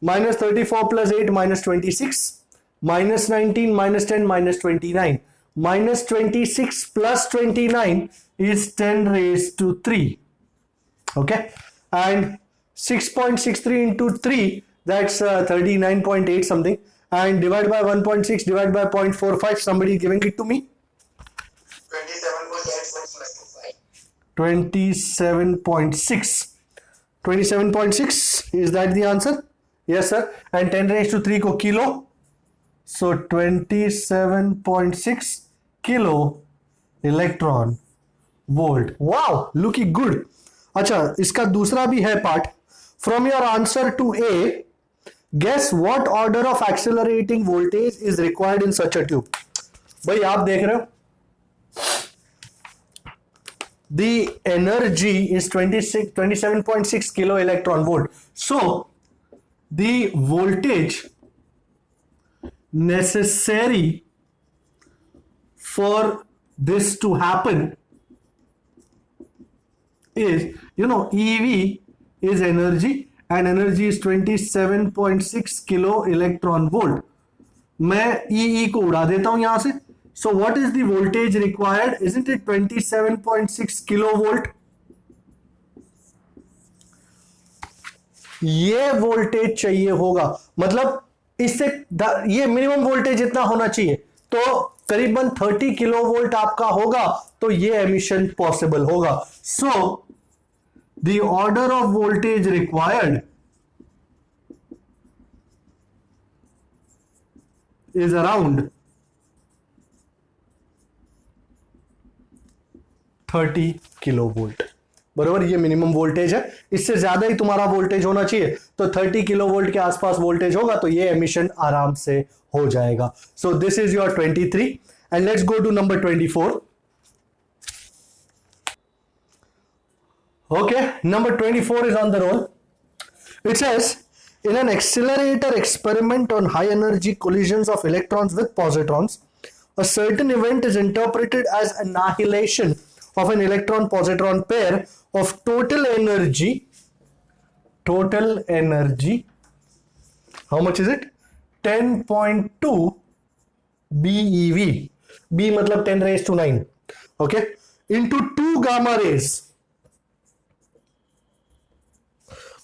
-34 plus 8 -26, -19 -10 -29, -26 plus 29 is 10 raised to 3. Okay, and 6.63 into 3, that's 39.8 something, and divide by 1.6, divide by 0.45, somebody giving it to me. 27.6. 27.6, is that the answer? Yes sir, and 10 raised to 3 को kilo, so 27.6 kilo electron volt. Wow, looking good. अच्छा, इसका दूसरा भी है part. From your answer to a, guess what order of accelerating voltage is required in such a tube. भाई आप देख रहे हो, the energy is 27.6 kilo electron volt, so the voltage necessary for this to happen is, EV is energy, and energy is 27.6 kilo electron volt। मैं EE को उड़ा देता हूं यहां से, so what is the voltage required? Isn't it 27.6 kilovolt? ये voltage चाहिए होगा, मतलब इससे ये मिनिमम वोल्टेज इतना होना चाहिए, तो करीबन 30 किलोवोल्ट आपका होगा तो ये एमिशन पॉसिबल होगा। So the order of voltage required is around 30 kilo volt, बरोबर। ये मिनिमम वोल्टेज है, इससे ज्यादा ही तुम्हारा वोल्टेज होना चाहिए, तो 30 किलो वोल्ट के आसपास वोल्टेज होगा तो ये एमिशन आराम से हो जाएगा। So this is your 23 and let's go to number 24। Okay, number 24 is on the roll. It says, in an accelerator experiment on high energy collisions of electrons with positrons, a certain event is interpreted as annihilation of an electron-positron pair of total energy. How much is it? 10.2 BeV. B मतलब 10 raised to 9. Okay, into 2 gamma rays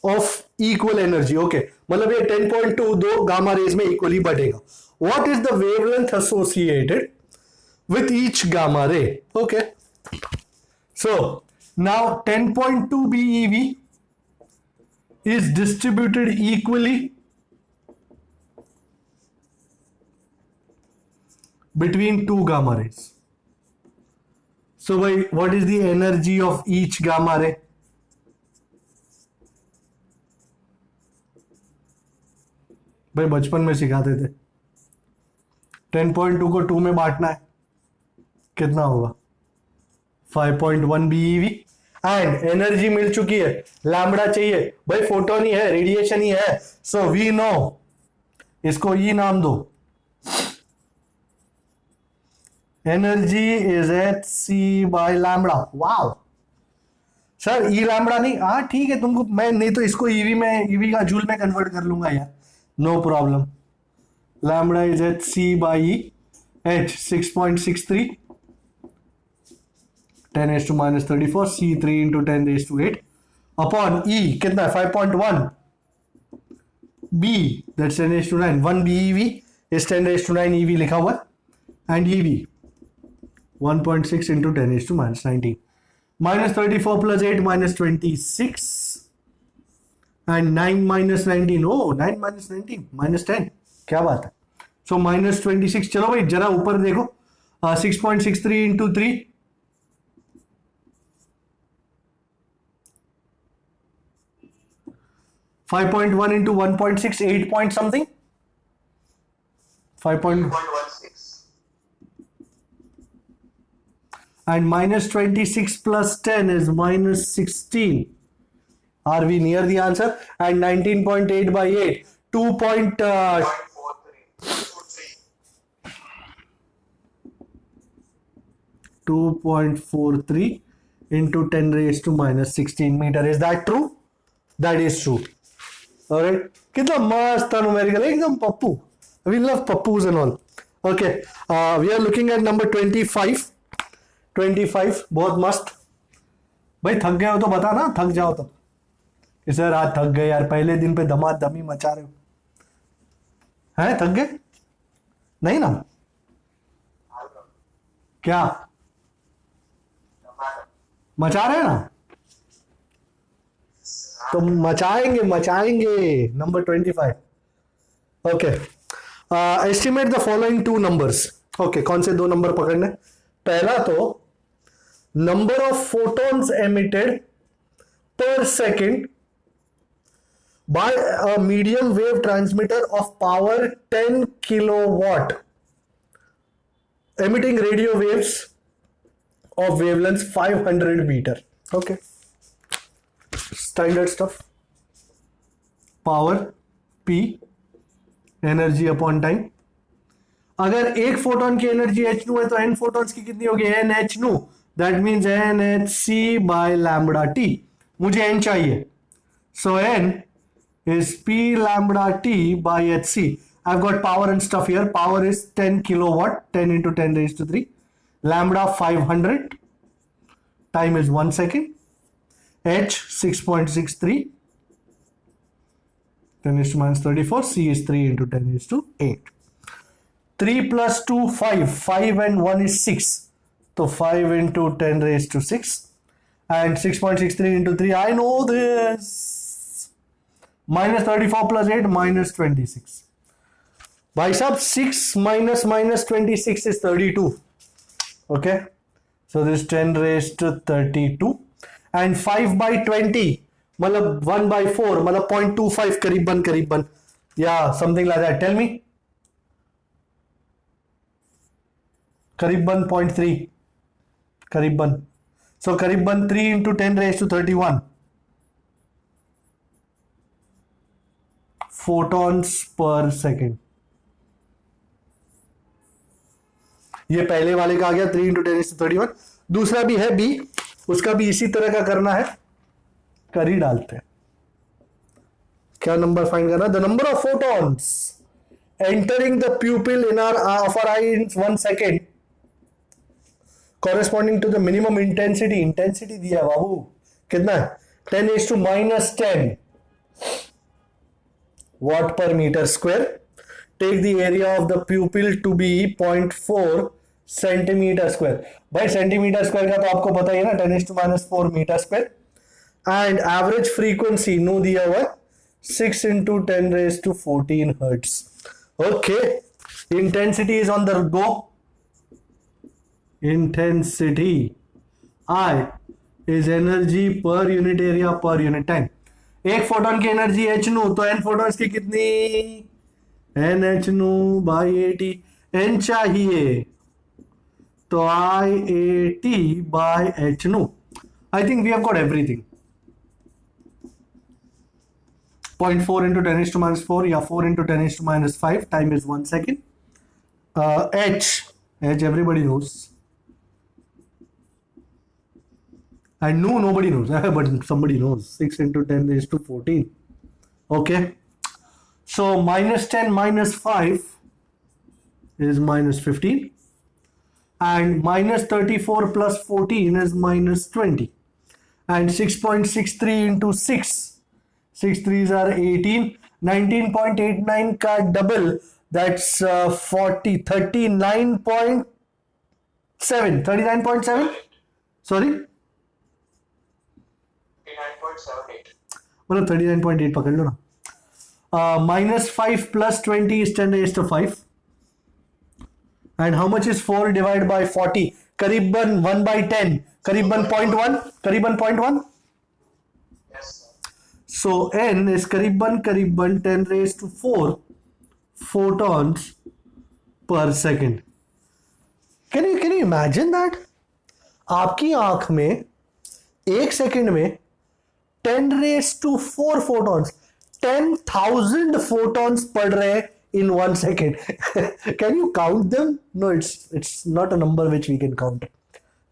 of equal energy. Okay, मतलब ये 10.2 दो gamma rays में equally बढ़ेगा। What is the wavelength associated with each gamma ray? Okay, so now 10.2 BeV is distributed equally between 2 gamma rays. So what is the energy of each gamma ray? भाई बचपन में सिखाते थे, 10.2 को 2 में बांटना है, कितना होगा? 5.1 BeV। एंड एनर्जी मिल चुकी है, लैम्बडा चाहिए भाई, फोटोन ही है, रेडिएशन ही है, सो वी नो, इसको ई नाम दो। Energy is hc by lambda. Wow sir, E lambda नहीं, हाँ ठीक है, तुमको मैं नहीं तो इसको ईवी में, ईवी का जूल में कन्वर्ट कर लूंगा यार, no problem. Lambda is hc by e, h 6.63, 10 raised to minus 34, c3 into 10 raised to 8 upon e कितना है? 5.1 b, that's 10 raised to 9. 1 BeV is 10 raised to 9 EV लिखा हुआ है, and EV 1.6 into 10 raised to minus 19. Minus 34 plus 8 minus 26. And 9 minus 19, oh 9 minus 19 minus 10, क्या बात है। So minus 26, चलो भाई जरा ऊपर देखो, 6.63 into 3, 5.1 into 1.6, 8 point something, 5.16. and minus 26 plus 10 is minus 16. Are we near the answer? And 19.8 by 8, 2.43 into 10 raised to minus 16 meter. Is that true? That is true. Alright. कितना मस्त numerical, एकदम Pappu. We love pappus and all. Okay. We are looking at number 25. 25 बहुत मस्त। भाई थक गए हो तो बता ना, थक जाओ तो। कि सर आज थक गए यार, पहले दिन पे धमाधमी मचा रहे हो, हैं थक गए? नहीं ना? क्या मचा रहे हैं ना? तो मचाएंगे। Number 25। Okay, estimate the following 2 numbers. Okay, कौन से 2 नंबर पकड़ने? पहला तो number of photons emitted per second by a medium wave transmitter of power 10 kilowatt emitting radio waves of wavelength 500 meter. Okay, standard stuff. Power P, energy upon time. अगर एक photon की energy h2 है तो n photons की कितनी होगी? NH2, that means NHc by lambda t. मुझे n चाहिए, so n is p lambda t by hc. I've got power and stuff here. Power is 10 kilowatt, 10 into 10 raised to 3. Lambda 500. Time is 1 second. H 6.63. 10 raised to minus 34. C is 3 into 10 raised to 8. 3 plus 2, 5. 5 and 1 is 6. So 5 into 10 raised to 6. And 6.63 into 3. I know this. Minus 34 plus 8 minus 26. भाई साहब 6 minus 26 is 32. Okay. So this 10 raised to 32 and 5 by 20 मतलब 1 by 4 मतलब 0.25 करीबन या something like that. Tell me. करीबन 0.3 करीबन. So करीबन 3 into 10 raised to 31 photons per second. ये पहले वाले का आ गया 3 into 10 raised to 31. दूसरा भी है बी, उसका भी इसी तरह का करना है, कर ही डालते हैं. क्या नंबर फाइंड करना? The number of photons entering the pupil in our eye in 1 second corresponding to the minimum intensity. Intensity दिया है बाबू, कितना है? 10 raised to -10 watt per meter square. Take the area of the pupil to be 0.4 centimetre square. भाई centimetre square का तो आपको पता ही है ना, 10 raised to -4 metre square. And average frequency nu दिया हुआ है 6 into 10 raised to 14 hertz. Okay, intensity is on the go. Intensity I is energy per unit area per unit time. एक फोटोन की एनर्जी h नु, तो n photons की कितनी? NH नु by 80. n चाहिए तो IAT by h नु. I think we have got everything. 0.4 into 10 raised to -4 या 4 into 10 raised to -5. Time is 1 second. H everybody knows. I know nobody knows, but somebody knows. 6 into 10 raised to 14. Okay. So -10 minus 5 is -15. And -34 plus 14 is -20. And 6.63 into 6. 6 3s are 18. 19.89 का double, that's 39.7. 39.7? Sorry? 39.78. मतलब 39.8 पकड़ लो ना. -5 plus 20 is 10 raised to 5. And how much is 4 divided by 40? करीबन 1 by 10. करीबन 0.1. करीबन 0.1. Yes, sir. So n is करीबन 10 raised to 4 photons per second. Can you imagine that? आपकी आंख में एक सेकंड में 10 raised to 4 photons, 10,000 photons पढ़ रहे हैं in 1 second. Can you count them? No, it's not a number which we can count.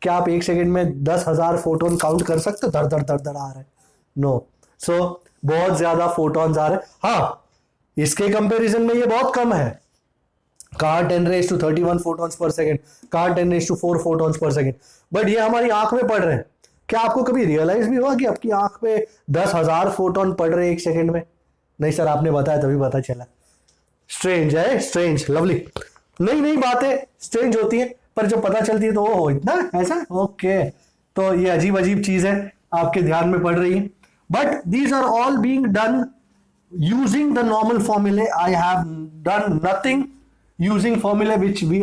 क्या आप एक सेकंड में 10,000 फोटोन काउंट कर सकते हो? दर दर आ रहे हैं. नो. सो बहुत ज्यादा फोटोन्स आ रहे हैं. हाँ, इसके कंपैरिजन में ये बहुत कम है. कहाँ 10 raised to 31 photons per second, कहाँ 10 raised to 4 photons per second. But ये हमारी आंख में पढ़ रहे हैं. क्या आपको कभी रियलाइज भी हुआ कि आपकी आंख में 10,000 फोटोन पढ़ रहे हैं एक सेकंड में? नहीं सर, आपने बताया तभी पता चला. स्ट्रेंज है, स्ट्रेंज. लवली. नई बातें स्ट्रेंज होती हैं, पर जब पता चलती है तो वो इतना ऐसा. ओके, तो ये अजीब अजीब चीज है, आपके ध्यान में पड़ रही है. But these are all being done using the normal formulae. I have done nothing using formulae which we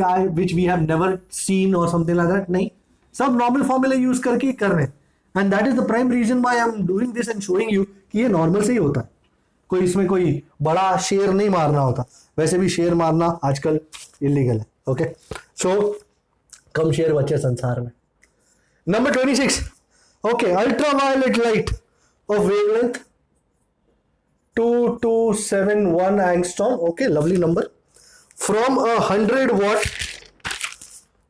have never seen और समथिंग लाइक दैट. नहीं, सब नॉर्मल फॉर्मूले यूज करके कर रहे हैं. And that is the prime reason why I am doing this and showing you कि ये normal से ही होता है. कोई इसमें कोई बड़ा शेर नहीं मारना होता. वैसे भी शेर मारना आजकल इलीगल है. ओके, सो कम शेर बचे संसार में. Number 26. Okay, ultraviolet light of wavelength 2271 angstrom. Okay, lovely number. From a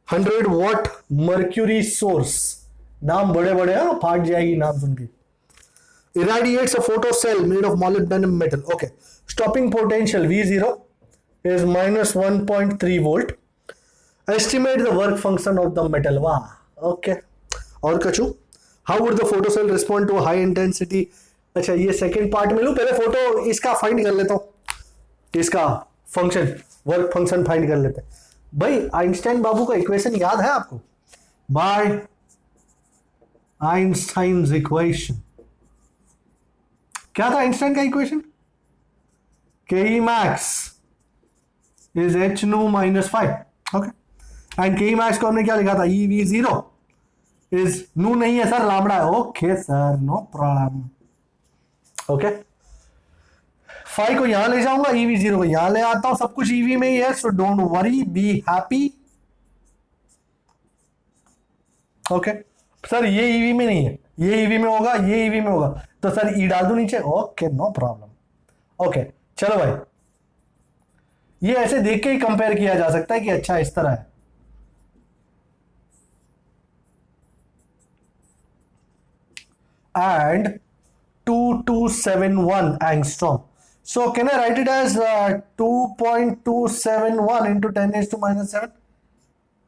100 watt mercury source. नाम बड़े बड़े हैं, फाट जाएगी नाम सुन के. Irradiates a photocell made of molybdenum metal. Okay, stopping potential V0 is -1.3 volt. Estimate the work function of the metal. Wow. Okay. और कछु? How would the photocell respond to high intensity? अच्छा, ये सेकेंड पार्ट में लूं. पहले photo इसका find कर लेता हूं. इसका फंक्शन, वर्क फंक्शन फाइंड कर लेते हैं. भाई आइंस्टाइन बाबू का इक्वेशन याद है आपको? By Einstein's equation. क्या था आइंस्टाइन का equation? K max is h nu -5. Okay, and K max को हमने क्या लिखा था? ई वी 0 इज नू नहीं है सर, लैम्बडा है। Okay sir, no problem. Okay, five को यहां ले जाऊंगा, ईवी 0 को यहां ले आता हूं, सब कुछ ईवी में ही है, so don't worry, be happy. Okay sir, ये ईवी में नहीं है, ये ईवी में होगा, ये ईवी में होगा, तो सर ई डाल दू नीचे। Okay, no problem. ओके चलो भाई, ये ऐसे देख के ही कंपेयर किया जा सकता है कि अच्छा इस तरह है। And 2271 angstrom. So can I write it as 2.271 into 10 raised to minus 7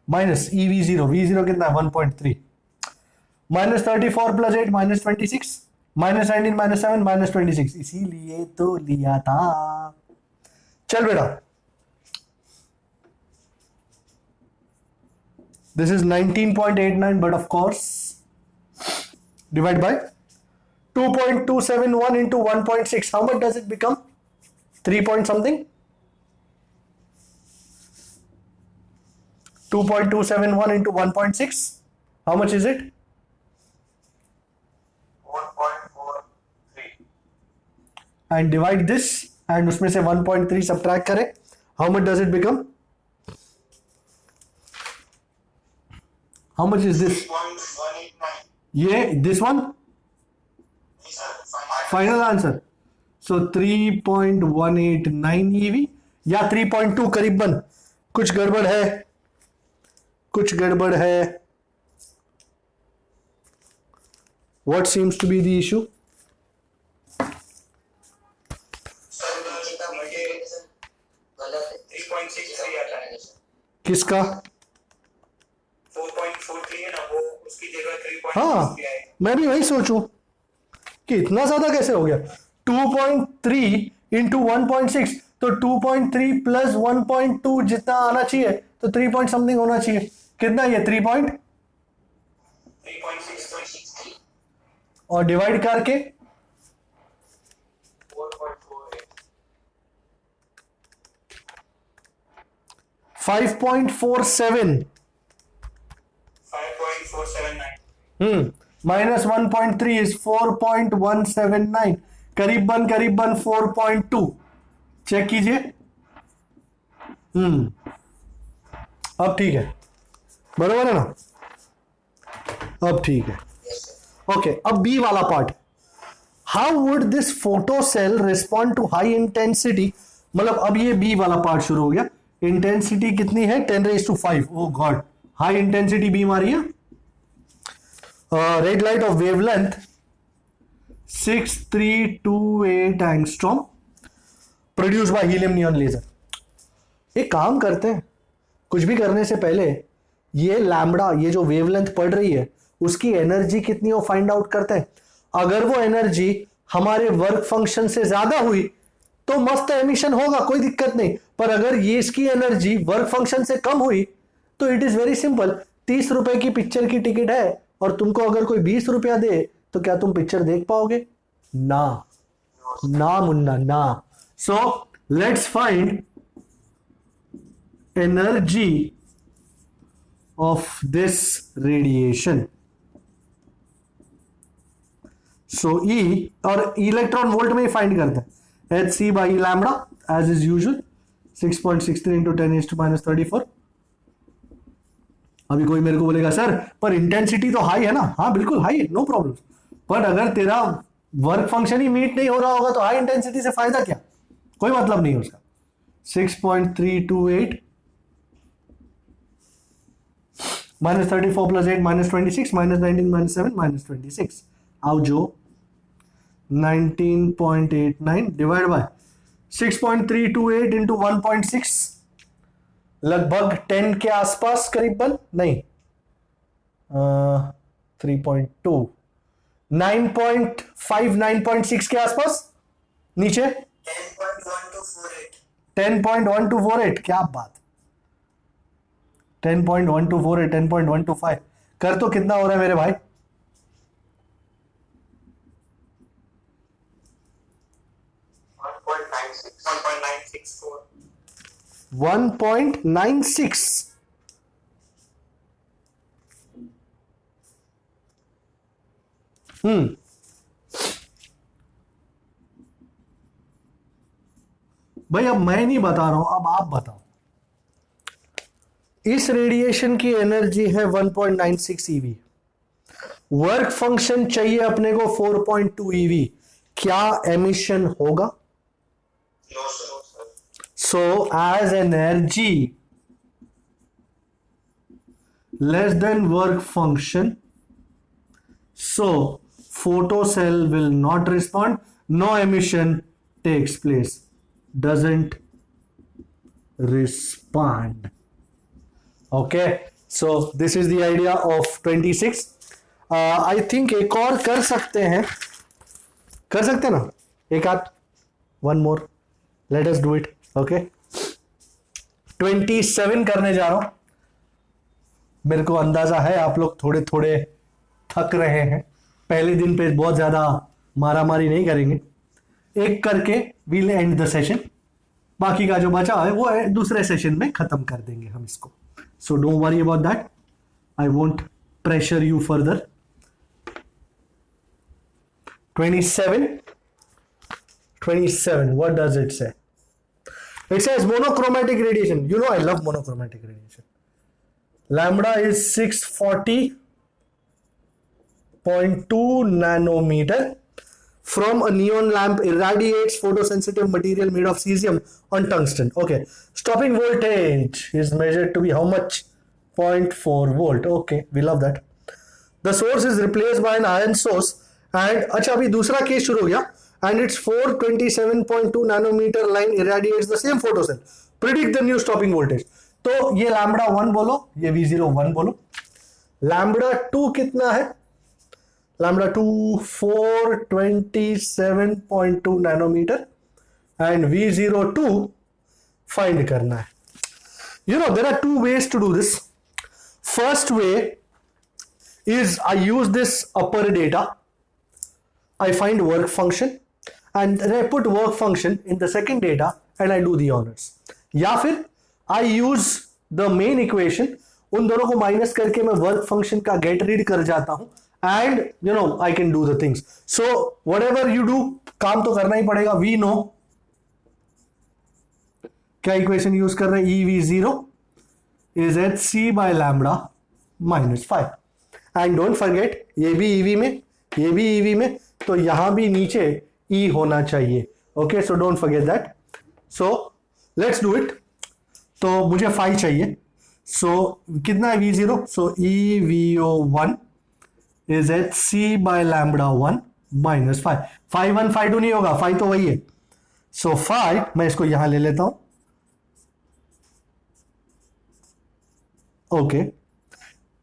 minus EV0, V0 कितना है 1.3, minus 34 plus 8 minus 26 minus 19 minus 7 minus 26, इसीलिए तो लिया था। चल बेटा, this is 19.89, but of course divide by 2.271 into 1.6. How much does it become? 3 point something? 2.271 into 1.6. How much is it? 1.43. And divide this and उसमें से 1.3 subtract करें. How much does it become? How much is this? 3.189. ये this one? Final answer. So 3.189 EV या 3.2 करीबन। कुछ गड़बड़ है, कुछ गड़बड़ है। What seems to be the issue? किसका? 4.43 है ना, वो उसकी जगह 3.6 हाँ, मैं भी वही सोचूं कि इतना ज्यादा कैसे हो गया। 2.3 इंटू 1.6, तो 2.3 प्लस 1.2 जितना आना चाहिए, तो 3 पॉइंट समथिंग होना चाहिए। कितना ये 3.6 और डिवाइड करके 5.47 5.479. माइनस 1.3 इज 4.179, करीबन करीबन 4.2। चेक कीजिए। अब ठीक है, बरोबर है ना? अब ठीक है। ओके, अब बी वाला part. How would this photo cell respond to high intensity? मतलब अब ये बी वाला पार्ट शुरू हो गया। इंटेंसिटी कितनी है? 10⁵. Oh God, high intensity beam आ रही है। Red light of wavelength 6328 angstrom produce by helium neon laser. एक काम करते हैं, कुछ भी करने से पहले ये लैम्बडा, ये जो वेवलेंथ पड़ रही है, उसकी एनर्जी कितनी हो फाइंड आउट करते हैं। अगर वो एनर्जी हमारे वर्क फंक्शन से ज्यादा हुई तो मस्त एमिशन होगा, कोई दिक्कत नहीं। पर अगर ये इसकी एनर्जी वर्क फंक्शन से कम हुई तो इट इज वेरी सिंपल। 30 रुपए की पिक्चर की टिकट है और तुमको अगर कोई 20 रुपया दे तो क्या तुम पिक्चर देख पाओगे? ना ना मुन्ना ना। So let's find energy of this radiation. So E और इलेक्ट्रॉन वोल्ट में ही फाइंड करते हैं। Hc by E lambda as is usual 6.63 into 10⁻⁻34। अभी कोई मेरे को बोलेगा सर पर इंटेंसिटी तो हाई है ना। हाँ बिल्कुल हाई है, नो प्रॉब्लम। पर अगर तेरा वर्क फंक्शन ही मीट नहीं हो रहा होगा तो हाई इंटेंसिटी से फायदा क्या? कोई मतलब नहीं है उसका। 6.328 -34 + 8 -26 -19 -7 -26। आओ जो 19.89 डिवाइड बाय 6.328 इंटू 1.6, लगभग 10 के आसपास करीबन, नहीं 3.2, 9.5 9.6 के आसपास नीचे 10.1248। क्या बात, 10.1248 10.125 कर तो कितना हो रहा है मेरे भाई? 1.96। भाई अब मैं नहीं बता रहा हूं, अब आप बताओ। इस रेडिएशन की एनर्जी है 1.96 ईवी, वर्क फंक्शन चाहिए अपने को 4.2 ईवी, क्या एमिशन होगा? No, sir. So as energy less than work function, so photocell will not respond, no emission takes place, doesn't respond. Okay, so this is the idea of 26. I think एक और कर सकते हैं ना, एक आध, one more, let us do it. Okay, 27 करने जा रहा हूं। मेरे को अंदाजा है आप लोग थोड़े थोड़े थक रहे हैं, पहले दिन पे बहुत ज्यादा मारामारी नहीं करेंगे, एक करके वील एंड द सेशन, बाकी का जो बचा है वो दूसरे सेशन में खत्म कर देंगे हम इसको। So don't worry about that, I won't pressure you further. 27, what does it say? It says monochromatic radiation. You know I love monochromatic radiation. Lambda is 640.2 nanometer from a neon lamp irradiates photosensitive material made of cesium on tungsten. Okay, stopping voltage is measured to be how much? 0.4 volt. Okay, we love that. The source is replaced by an iron source and अच्छा अभी दूसरा case शुरू हो गया, and its 427.2 nanometer line irradiates the same photocell. Predict the new stopping voltage. तो ये lambda 1 बोलो, ये V01 बोलो। लैम्बडा 2 कितना है? Lambda 2 427.2 nanometre and V02 find करना है। You know, there are two ways to do this. First way is I use this upper data, I find work function and then I put work function in the second data and I do the honors. या फिर I use the main equation, उन दोनों को minus करके मैं work function का get rid कर जाता हूं and you no I can do the things. So whatever you do, काम तो करना ही पड़ेगा। वी नो क्या इक्वेशन यूज कर रहे हैं, EV0 is hc by lambda minus 5 and don't forget ये भी ईवी में, ये भी ईवी में, तो यहां भी नीचे ई होना चाहिए। Okay, so don't forget that. So let's do it. तो मुझे 5 चाहिए, सो कितना है V0? So EVO1 is hc by lambda 1 minus 5। 5 1 5 2 नहीं होगा, 5 तो वही है। सो 5 मैं इसको यहां ले लेता हूं। Okay,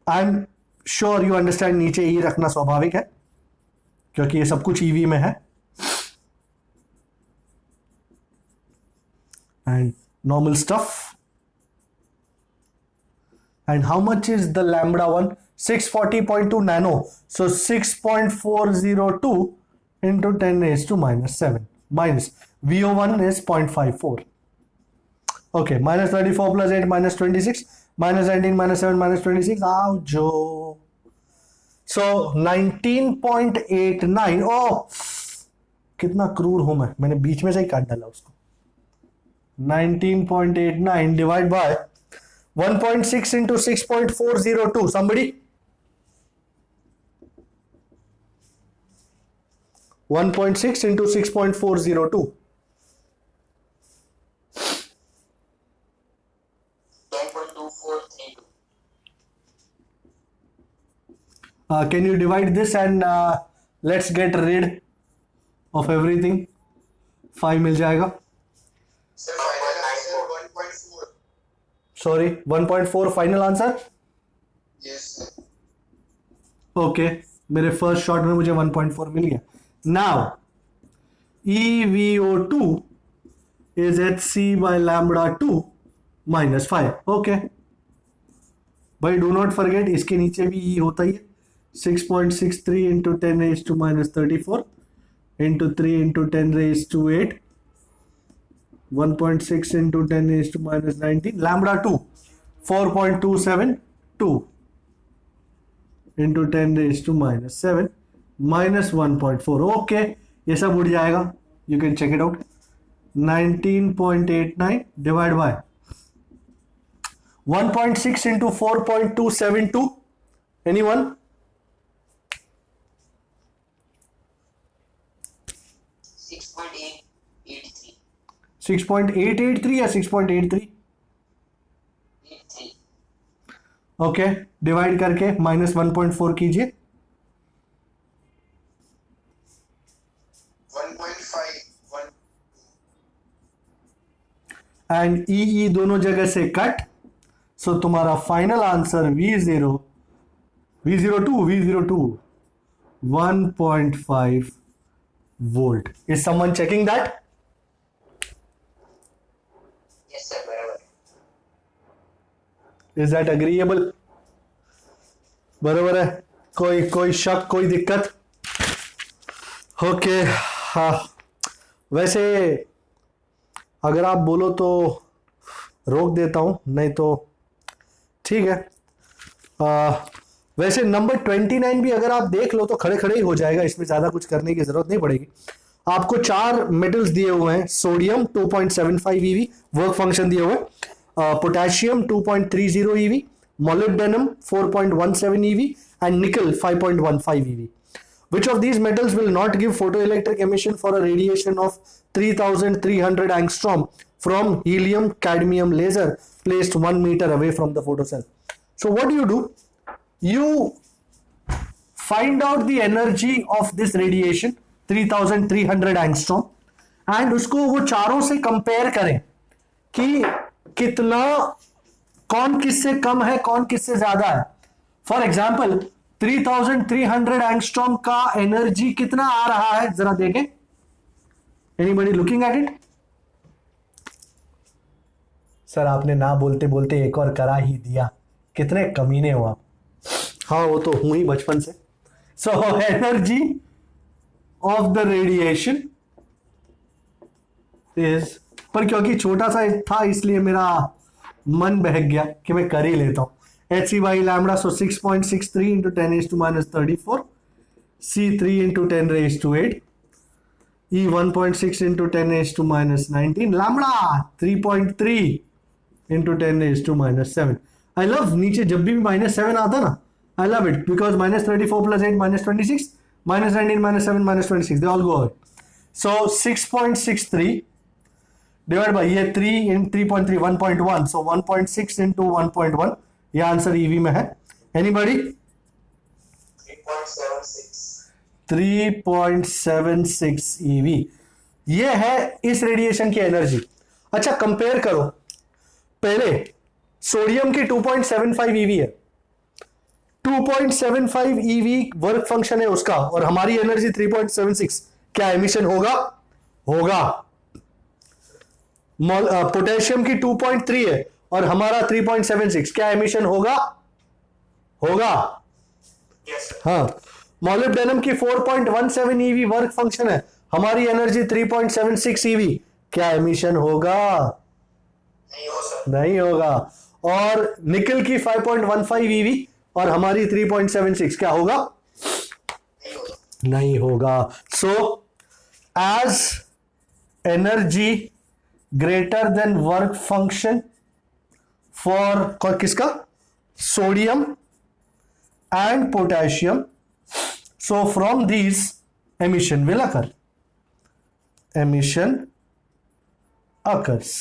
I am sure you understand, नीचे ई रखना स्वाभाविक है क्योंकि ये सब कुछ ईवी में है। And normal stuff. And how much is the lambda 1? 640.2 nano, so 6.402 into 10 raised to minus 7 minus VO1 is 0.54. Okay, minus 34 plus 8 minus 26 minus 19 minus 7 minus 26. Oujo. So 19.89. Oh, कितना क्रूर हूं मैं, मैंने बीच में से ही काट डाला उसको। 19.89 divide by 1.6 into 6.402. Somebody? 1.6 into 6.402. 10.2432. Can you divide this and let's get rid of everything? 5 मिल जाएगा। Sir, final answer 1.4. Sorry, 1.4 final answer. Yes, sir. Okay, मेरे फर्स्ट शॉट में मुझे 1.4 मिल गया। Now EVO2 is hc by lambda 2 minus 5. Okay भाई, do not forget इसके नीचे भी ई होता ही है। 6.63 into 10 raised to minus 34 into 3 into 10 raised to 8, 1.6 into 10 raised to minus 19, lambda 2 4.272 into 10 raised to minus 7 -1.4. Okay, ये सब उड़ जाएगा, you can check it out. 19.89 divide by 1.6 into 4.272. Anyone? 6.883. 6.883 या 6.83? 83. ओके, डिवाइड करके -1.4 कीजिए. 1.5. एंड ई दोनों जगह से कट. सो तुम्हारा final answer V02 1.5 volt. Is someone checking that? Yes, sir. बराबर. Is that agreeable? बराबर है. कोई शक, कोई दिक्कत? ओके. हाँ, वैसे अगर आप बोलो तो रोक देता हूं, नहीं तो ठीक है. वैसे नंबर 29 भी अगर आप देख लो तो खड़े खड़े ही हो जाएगा, इसमें ज्यादा कुछ करने की जरूरत नहीं पड़ेगी. आपको 4 मेटल्स दिए हुए हैं. सोडियम 2.75 EV वर्क फंक्शन दिए हुए हैं. Potassium 2.30 EV, molybdenum 4.17 EV and nickel 5.15 EV. Which of these metals will not give photoelectric emission for a radiation of 3300 angstrom from helium cadmium laser placed 1 meter away from the photocell? So what do? You find out the energy of this radiation 3300 angstrom and उसको वो चारों से compare करें कि कितना, कौन किससे कम है, कौन किससे ज्यादा है. फॉर एग्जाम्पल 3300 एंगस्ट्रॉम का एनर्जी कितना आ रहा है, जरा देखें. Anybody looking at it? Sir आपने ना बोलते बोलते एक और करा ही दिया. कितने कमीने हो आप. हाँ वो तो हूं ही बचपन से. So energy of the radiation is, पर क्योंकि छोटा सा था इसलिए मेरा मन बहक गया कि मैं कर ही लेता हूं. Hc by lambda, so 6.63 into 10 raised to minus 34, C3 into 10 raised to 8, E 1.6 into 10 raised to minus 19, lambda 3.3 into 10 raised to minus 7. I love नीचे जब भी -7 आता ना, I love it because -34 plus 8 -26, -19 -7 -26, they all go away. So 6.63 divided by ये 3 in 3.3 1.1, so 1.6 into 1.1. ये answer EV में है. Anybody? 3.76 EV. ये है इस रेडिएशन की एनर्जी. अच्छा कंपेयर करो. पहले सोडियम की 2.75 ईवी है. 2.75 ईवी वर्क फंक्शन है उसका और हमारी एनर्जी 3.76. क्या एमिशन होगा? होगा. पोटेशियम की 2.3 है और हमारा 3.76. क्या एमिशन होगा? होगा. हाँ. मोलिब्डेनम की 4.17 ईवी वर्क फंक्शन है, हमारी एनर्जी 3.76 ईवी. क्या एमिशन होगा? नहीं होगा. और निकल की 5.15 ईवी और हमारी 3.76. क्या होगा? नहीं होगा. So as energy greater than work function for किसका? Sodium and potassium. So from these emission will occur. Emission occurs.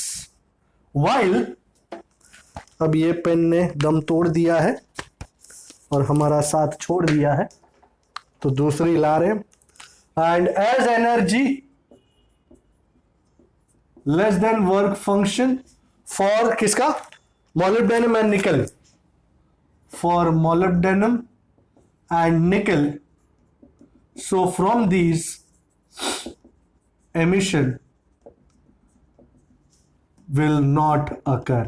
While, अब ये पेन ने दम तोड़ दिया है और हमारा साथ छोड़ दिया है, तो दूसरी ला रहे. And as energy less than work function for किसका? molybdenum and nickel. For molybdenum and nickel, so from these emission will not occur.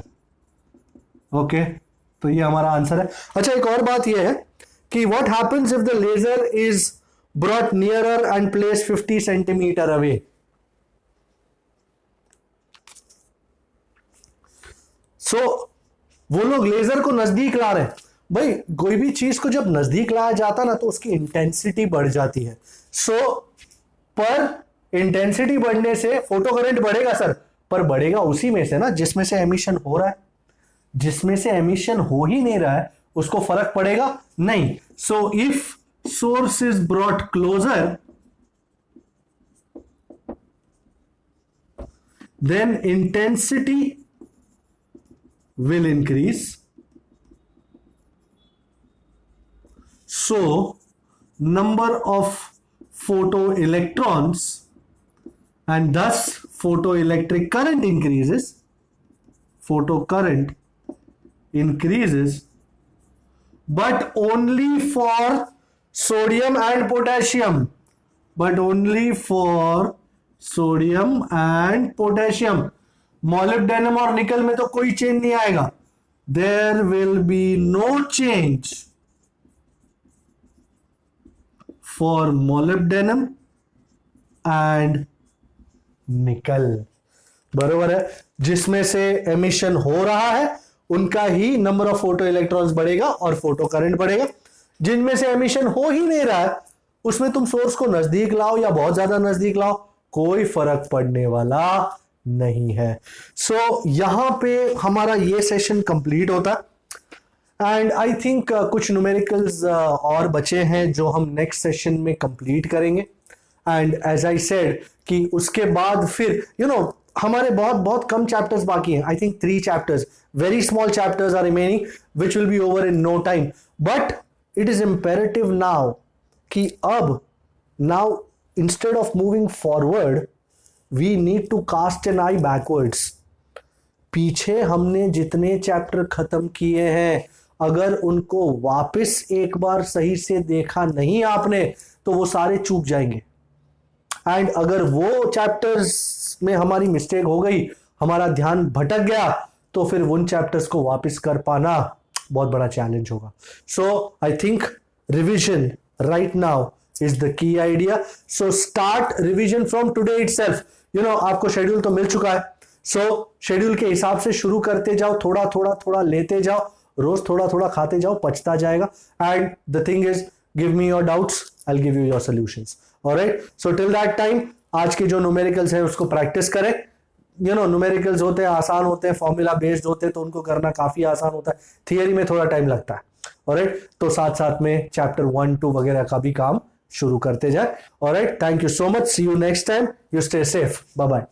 Okay, तो ये हमारा आंसर है. अच्छा एक और बात ये है कि what happens if the laser is brought nearer and placed 50 centimeter away? So वो लोग लेजर को नजदीक ला रहे हैं भाई कोई भी चीज को जब नजदीक लाया जाता ना तो उसकी इंटेंसिटी बढ़ जाती है। सो पर इंटेंसिटी बढ़ने से फोटो करंट बढ़ेगा सर, पर बढ़ेगा उसी में से ना जिसमें से एमिशन हो रहा है। जिसमें से एमिशन हो ही नहीं रहा है उसको फर्क पड़ेगा नहीं। So if source is brought closer then intensity will increase. So number of photoelectrons and thus photoelectric current increases. Photocurrent increases, but only for sodium and potassium. But only for sodium and potassium. Molybdenum और nickel में तो कोई change नहीं आएगा। There will be no change for molybdenum and nickel. बरोबर है, जिसमें से एमिशन हो रहा है उनका ही नंबर ऑफ फोटो इलेक्ट्रॉन्स बढ़ेगा और फोटो करंट बढ़ेगा। जिनमें से एमिशन हो ही नहीं रहा है उसमें तुम सोर्स को नजदीक लाओ या बहुत ज्यादा नजदीक लाओ, कोई फर्क पड़ने वाला नहीं है। सो यहां पे हमारा ये सेशन कंप्लीट होता है एंड आई थिंक कुछ न्यूमेरिकल्स और बचे हैं जो हम नेक्स्ट सेशन में कंप्लीट करेंगे। एंड एज आई सेड कि उसके बाद फिर हमारे बहुत बहुत कम चैप्टर्स बाकी हैं। I think 3 chapters, very small chapters are remaining which will be over in no time. But it is imperative now कि अब now instead of moving forward we need to cast an eye backwards. पीछे हमने जितने chapter खत्म किए हैं अगर उनको वापस एक बार सही से देखा नहीं आपने तो वो सारे चूक जाएंगे। एंड अगर वो चैप्टर्स में हमारी मिस्टेक हो गई, हमारा ध्यान भटक गया, तो फिर उन चैप्टर्स को वापस कर पाना बहुत बड़ा चैलेंज होगा। So I think revision right now is the key idea. So start revision from today itself. आपको शेड्यूल तो मिल चुका है। So शेड्यूल के हिसाब से शुरू करते जाओ, थोड़ा थोड़ा थोड़ा लेते जाओ, रोज थोड़ा थोड़ा खाते जाओ, पचता जाएगा। And the thing is, give me your doubts, I'll give you your solutions. Alright? So till that time, आज के जो न्यूमेरिकल्स हैं उसको प्रैक्टिस करें। न्यूमेरिकल्स होते हैं, आसान होते हैं, फॉर्मूला बेस्ड होते हैं, तो उनको करना काफी आसान होता है। थियरी में थोड़ा टाइम लगता है। ऑलराइट, तो साथ साथ में चैप्टर 1, 2 वगैरह का भी काम शुरू करते जाए। Alright, thank you so much, see you next time, you stay safe, bye bye.